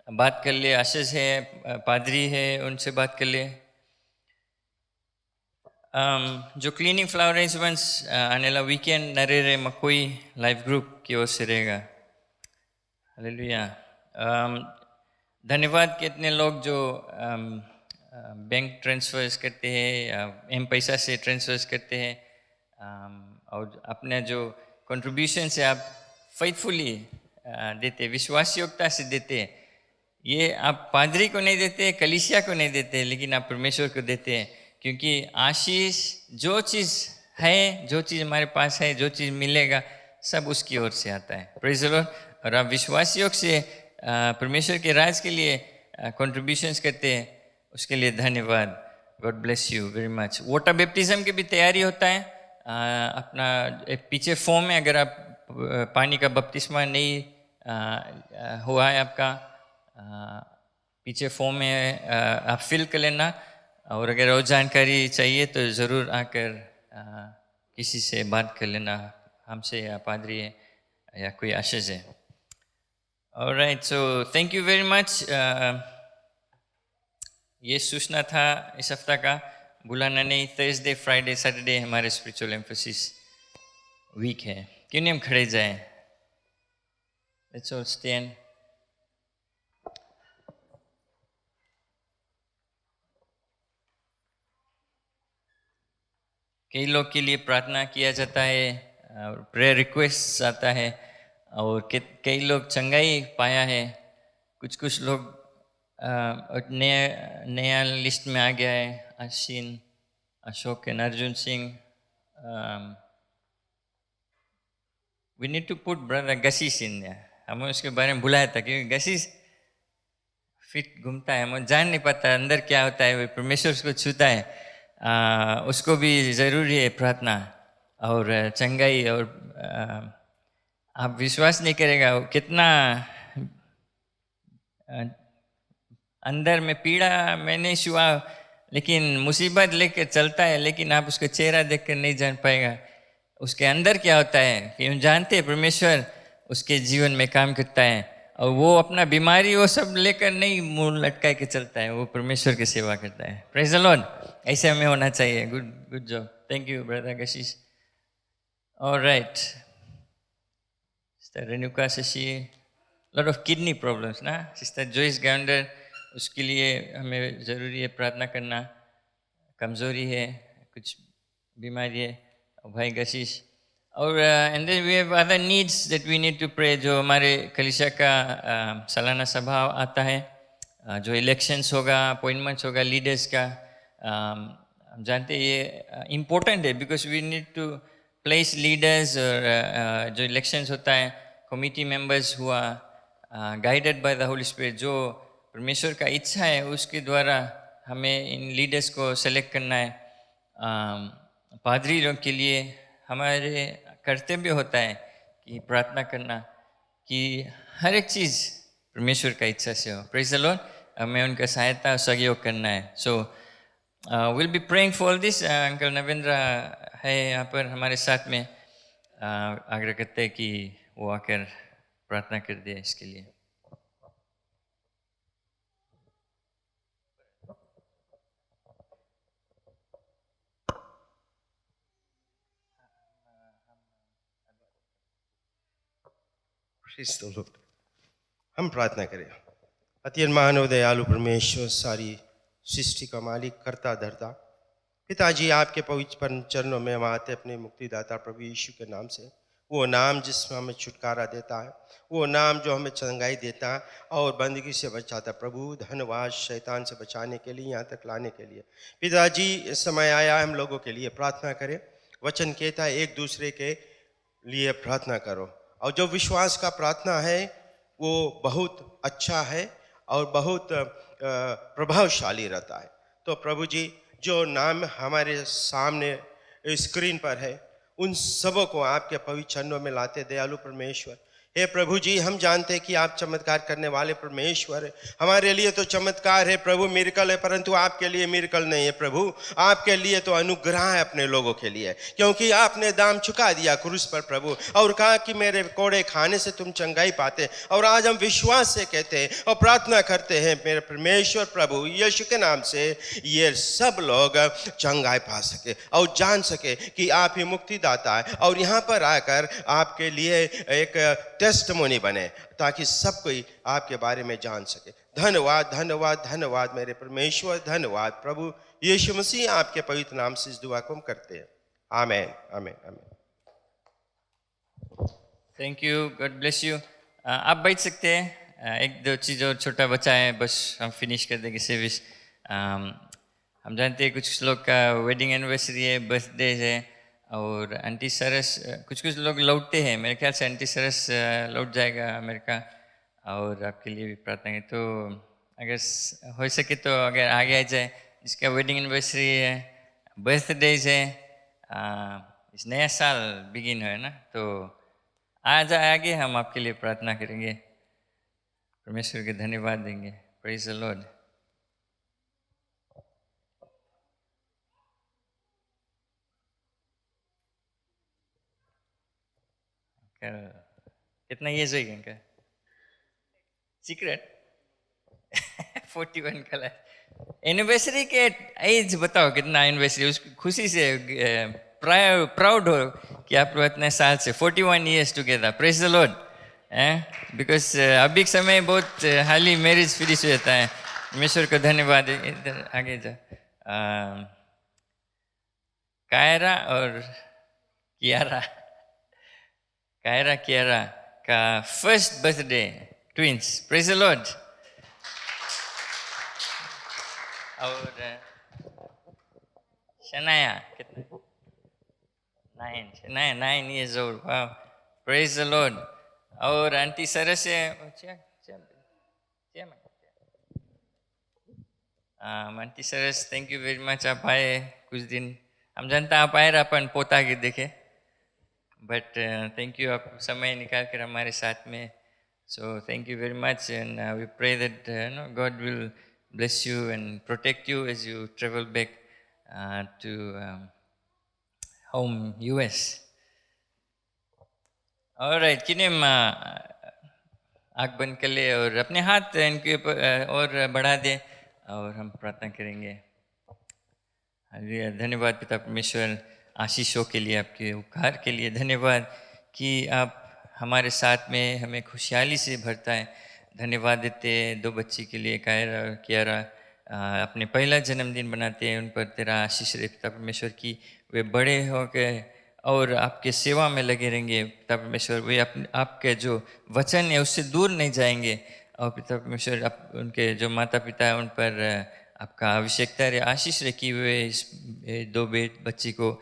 बात कर ले. आशीष है, पादरी है, उनसे बात कर ले. जो क्लीनिंग फ्लावर अरेंजमेंट्स आने वाला वीकेंड नरेरे मकोई लाइफ ग्रुप की ओर से रहेगा. हालेलुया. धन्यवाद कि इतने लोग जो बैंक ट्रांसफर्स करते हैं या M-पैसा से ट्रांसफर्स करते हैं, और अपने जो कंट्रीब्यूशन से आप फेथफुली देते, विश्वास योग्यता से देते. ये आप पादरी को नहीं देते, कलीसिया को नहीं देते, लेकिन आप परमेश्वर को देते हैं. क्योंकि आशीष, जो चीज़ है, जो चीज़ हमारे पास है, जो चीज़ मिलेगा, सब उसकी ओर से आता है. Praise the Lord. और आप विश्वास योग से परमेश्वर के राज के लिए कंट्रीब्यूशंस करते हैं, उसके लिए धन्यवाद. God bless you very much. Water baptism की भी तैयारी होता है. अपना पीछे फॉर्म में, अगर आप पानी का बपतिस्मा नहीं हुआ है आपका, पीछे फॉर्म में आप फिल कर लेना. और अगर और जानकारी चाहिए तो ज़रूर आकर किसी से बात कर लेना, हमसे या पादरी है या कोई आशीष है. Alright, so thank you very much. ये सूचना था इस हफ्ता का, बुलाना नहीं. थर्सडे, फ्राइडे, सैटरडे हमारे स्पिरिचुअल एम्फेसिस वीक है. क्यों नहीं हम खड़े जाएं? Let's all stand. कई लोग के लिए प्रार्थना किया जाता है, प्रेयर रिक्वेस्ट आता है, और कई लोग चंगाई पाया है. कुछ लोग नया लिस्ट में आ गया है. Ashwin, Ashok and Arjun Singh. We need to put brother Gashish in there. हमें उसके बारे में बुलाया था, क्योंकि गशीश फिट घूमता है, हमें जान नहीं पाता अंदर क्या होता है. वो परमेश्वर उसको छूता है. उसको भी ज़रूरी है प्रार्थना और चंगाई. और आप विश्वास नहीं करेगा कितना अंदर में पीड़ा मैंने छुआ. लेकिन मुसीबत लेकर चलता है, लेकिन आप उसका चेहरा देखकर नहीं जान पाएगा उसके अंदर क्या होता है। कि हम जानते हैं परमेश्वर उसके जीवन में काम करता है, और वो अपना बीमारी वो सब लेकर नहीं मुंह लटका के चलता है, वो परमेश्वर की सेवा करता है। Praise the lord. ऐसे हमें होना चाहिए। Good good job, thank you brother Kashish. Alright, sister Renuka Shashi, lot of kidney problems ना। सिस्टर जॉइस गाउंडर, उसके लिए हमें ज़रूरी है प्रार्थना करना, कमज़ोरी है, कुछ बीमारी है। भाई कशिश, और and then we have other needs that we need to pray. जो हमारे कलीसिया का सालाना सभा आता है, जो इलेक्शंस होगा, अपॉइंटमेंट्स होगा लीडर्स का, हम जानते हैं ये इम्पोर्टेंट है, because we need to place leaders. और जो इलेक्शंस होता है, कमिटी मेंबर्स हुआ guided by the Holy Spirit, जो परमेश्वर का इच्छा है उसके द्वारा हमें इन लीडर्स को सेलेक्ट करना है। पादरी लोग के लिए हमारे कर्तव्य होता है कि प्रार्थना करना कि हर एक चीज़ परमेश्वर का इच्छा से हो। Praise the lord. हमें उनका सहायता और सहयोग करना है। So will be praying for this. Uncle Navendra है यहाँ पर हमारे साथ में, आग्रह करते हैं कि वो आकर प्रार्थना कर दे इसके लिए। Praise the Lord. हम प्रार्थना करें। अत्यंत महान और दयालु परमेश्वर, सारी सृष्टि का मालिक, करता धरता पिताजी, आपके पवित्र चरणों में हम आते अपने मुक्तिदाता प्रभु यीशु के नाम से। वो नाम जिसमें हमें छुटकारा देता है, वो नाम जो हमें चंगाई देता है और बंदगी से बचाता है। प्रभु धन्यवाद शैतान से बचाने के लिए, यहाँ तक लाने के लिए। पिताजी, इस समय आया हम लोगों के लिए प्रार्थना करें। वचन कहता है एक दूसरे के लिए प्रार्थना करो, और जो विश्वास का प्रार्थना है वो बहुत अच्छा है और बहुत प्रभावशाली रहता है। तो प्रभु जी, जो नाम हमारे सामने स्क्रीन पर है, उन सबों को आपके पवित्र चरणों में लाते दयालु परमेश्वर। हे प्रभु जी, हम जानते हैं कि आप चमत्कार करने वाले परमेश्वर है। हमारे लिए तो चमत्कार है प्रभु, मिरेकल है, परंतु आपके लिए मिरेकल नहीं है प्रभु। आपके लिए तो अनुग्रह है अपने लोगों के लिए, क्योंकि आपने दाम चुका दिया क्रूस पर प्रभु, और कहा कि मेरे कोड़े खाने से तुम चंगाई पाते। और आज हम विश्वास से कहते हैं और प्रार्थना करते हैं मेरे परमेश्वर प्रभु यीशु के नाम से, ये सब लोग चंगाई पा सके और जान सके कि आप ही मुक्तिदाता है, और यहाँ पर आकर आपके लिए एक टेस्टमोनी बने, ताकि सब कोई आपके बारे में जान सके। धन्यवाद धन्यवाद धन्यवाद मेरे परमेश्वर, धन्यवाद प्रभु यीशु मसीह, आपके पवित्र नाम से इस दुआ को हम करते हैं। आमीन आमीन आमीन। Thank you, God bless you. आप बैठ सकते हैं। एक दो चीज़ और छोटा बचा है, बस हम फिनिश कर देंगे सर्विस। हम जानते हैं कुछ लोग का वेडिंग एनिवर्सरी है, बर्थडे है, और आंटी सरस, कुछ लोग लौटते हैं। मेरे ख्याल से आंटी सरस लौट जाएगा अमेरिका, और आपके लिए भी प्रार्थना है। तो अगर हो सके तो अगर आगे आ जाए, जिसका वेडिंग एनिवर्सरी है, बर्थडेज है, इस नया साल बिगिन है ना, तो आ जाए आगे, हम आपके लिए प्रार्थना करेंगे, परमेश्वर के धन्यवाद देंगे। Praise the Lord. कितना एज होगा इनका? सीक्रेट 41 का एनिवर्सरी के एज बताओ, कितना एनिवर्सरी, उस खुशी से प्राउड हो कि आप लोग इतने साल से 41 years together. Praise the Lord. Because अभी के समय बहुत हाल ही मैरिज फिनिश होता है। परमेश्वर को धन्यवाद। इधर आगे जा। कायरा और कियारा, कायरा कियारा का first birthday, twins. Praise the Lord. और शनाया कितना? 9 years old। वाह, प्रेज द लॉर्ड। और आंटी सरस है, aunty Saras, thank you very much. आप आए कुछ दिन, हम जानता आप आए अपन पोता के देखे, बट थैंक यू, आप समय निकाल कर हमारे साथ में। So thank you very much, and we pray that God will bless you and protect you as you travel back to home, US. All right, किन्हें आँख बंद कर ले और अपने हाथ इनके ऊपर और बढ़ा दे और हम प्रार्थना करेंगे। हालेलुया। धन्यवाद पिता परमेश्वर आशीषों के लिए, आपके उपकार के लिए धन्यवाद कि आप हमारे साथ में हमें खुशहाली से भरता है। धन्यवाद देते हैं 2 बच्ची के लिए, कायरा और कियारा अपने पहला जन्मदिन बनाते हैं, उन पर तेरा आशीष रहे पिता परमेश्वर की वे बड़े होकर और आपके सेवा में लगे रहेंगे पिता परमेश्वर। वे आपके जो वचन है उससे दूर नहीं जाएंगे और पिता परमेश्वर आप उनके जो माता पिता है उन पर आपका आवश्यकता रहे, आशीष रहे कि वे इस 2 बच्ची को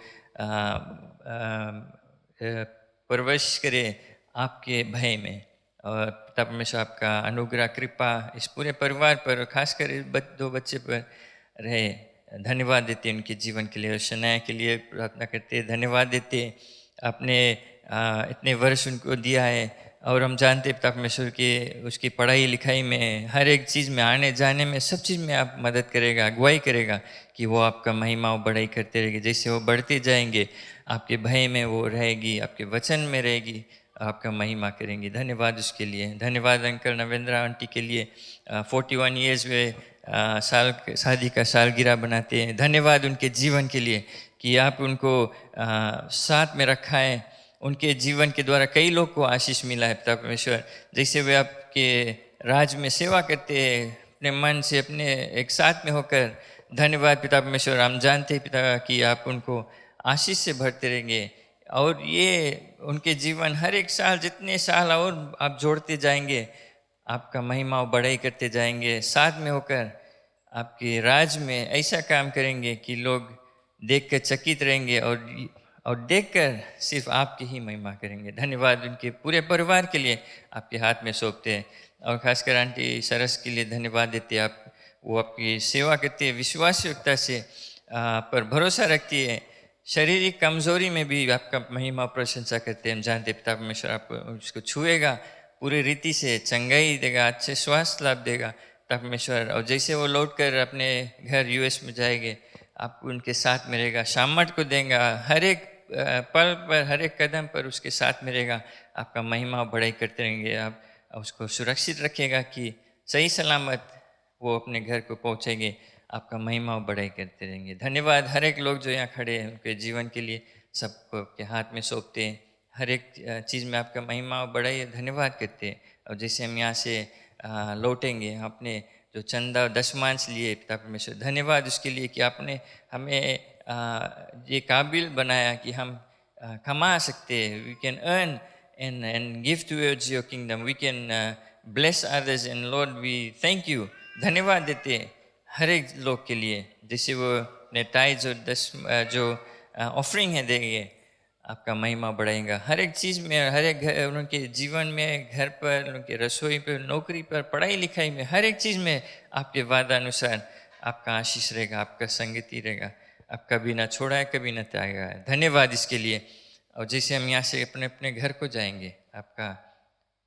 परवरिश करे आपके भय में। और पिता परमेश्वर आपका अनुग्रह कृपा इस पूरे परिवार पर, खासकर इस 2 बच्चे पर रहे। धन्यवाद देते उनके जीवन के लिए और शनाया के लिए प्रार्थना करते। धन्यवाद देते आपने इतने वर्ष उनको दिया है और हम जानते पिता परमेश्वर के उसकी पढ़ाई लिखाई में, हर एक चीज़ में, आने जाने में, सब चीज़ में आप मदद करेगा, अगुवाई करेगा कि वो आपका महिमा और बढ़ाई करते रहेगी। जैसे वो बढ़ते जाएंगे आपके भय में वो रहेगी, आपके वचन में रहेगी, आपका महिमा करेंगी। धन्यवाद उसके लिए। धन्यवाद अंकल नवेंद्र आंटी के लिए 41 ईयर्स वे शादी का सालगिरह बनाते हैं। धन्यवाद उनके जीवन के लिए कि आप उनको साथ में रखा है। उनके जीवन के द्वारा कई लोग को आशीष मिला है पिता परमेश्वर। जैसे वे आपके राज में सेवा करते हैं अपने मन से, अपने एक साथ में होकर। धन्यवाद पिता परमेश्वर। हम जानते हैं पिता कि आप उनको आशीष से भरते रहेंगे और ये उनके जीवन हर एक साल, जितने साल और आप जोड़ते जाएंगे, आपका महिमा और बढ़ाई करते जाएंगे। साथ में होकर आपके राज में ऐसा काम करेंगे कि लोग देख कर चकित रहेंगे और देखकर सिर्फ आपकी ही महिमा करेंगे। धन्यवाद उनके पूरे परिवार के लिए आपके हाथ में सौंपते हैं और खासकर आंटी सरस के लिए धन्यवाद देते हैं। आप वो आपकी सेवा करते हैं विश्वासयोग्यता से, पर भरोसा रखती है। शारीरिक कमजोरी में भी आपका महिमा प्रशंसा करते हैं। हम जानते पिता परमेश्वर आप उसको छुएगा, पूरी रीति से चंगाई देगा, अच्छे स्वास्थ्य लाभ देगा पिता परमेश्वर। और जैसे वो लौट कर अपने घर US में जाएंगे, आप उनके साथ में रहेगा, सामर्थ को देगा, हर एक पल पर, हर एक कदम पर उसके साथ में रहेगा। आपका महिमा बढ़ाई करते रहेंगे। आप उसको सुरक्षित रखिएगा कि सही सलामत वो अपने घर को पहुँचेंगे। आपका महिमा बढ़ाई करते रहेंगे। धन्यवाद हर एक लोग जो यहाँ खड़े हैं उनके जीवन के लिए, सबको आपके हाथ में सौंपते हैं। हर एक चीज़ में आपका महिमा बढ़ाई धन्यवाद करते हैं। और जैसे हम यहाँ से लौटेंगे, अपने जो चंदा और दशमांश लिए पिता परमेश्वर, धन्यवाद उसके लिए कि आपने हमें ये काबिल बनाया कि हम कमा सकते हैं। We can earn and give towards your kingdom, we can bless others and Lord we thank you. धन्यवाद देते हैं हर एक लोग के लिए, जैसे वो अपने टाइज और जो ऑफरिंग है देंगे, आपका महिमा बढ़ाएगा। हर एक चीज़ में, हर एक उनके जीवन में, घर पर, उनके रसोई पर, नौकरी पर, पढ़ाई लिखाई में, हर एक चीज़ में आपके वादा अनुसार आपका आशीष रहेगा, आपका संगति रहेगा। आप कभी ना छोड़ा है, कभी ना त्यागा है। धन्यवाद इसके लिए। और जैसे हम यहाँ से अपने अपने घर को जाएंगे, आपका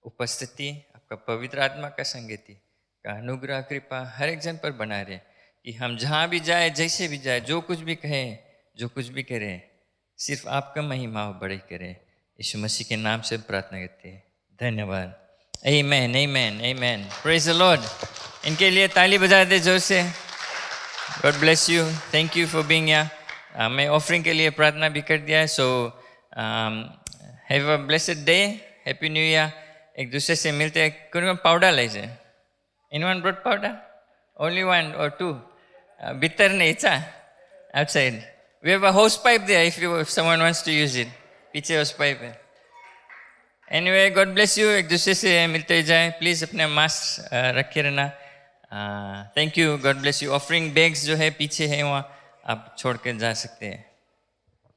उपस्थिति, आपका पवित्र आत्मा का संगति का अनुग्रह कृपा हर एक जन पर बना रहे कि हम जहाँ भी जाए, जैसे भी जाए, जो कुछ भी कहें, जो कुछ भी करें, सिर्फ आपका महिमा बढ़ाई करें। यीशु मसीह के नाम से प्रार्थना करते हैं। धन्यवाद। आमीन, आमीन, आमीन। Praise the Lord. इनके लिए ताली बजा दे जोर से। God bless you. Thank you for being here. मैं ऑफरिंग के लिए प्रार्थना भी कर दिया है। So have a blessed day, happy new year. एक दूसरे से मिलते हैं। कौन पाउडर लाइए? Anyone brought powder? Only 1 or 2? Bitter nature outside. We have a hose pipe there if someone wants to use it. पीछे hose pipe है. Anyway, God bless you. एक दूसरे से मिलते जाए. Please अपने मास्क रखे रहना. Thank you. God bless you. Offering bags जो है पीछे है वहाँ, आप छोड़ कर जा सकते हैं.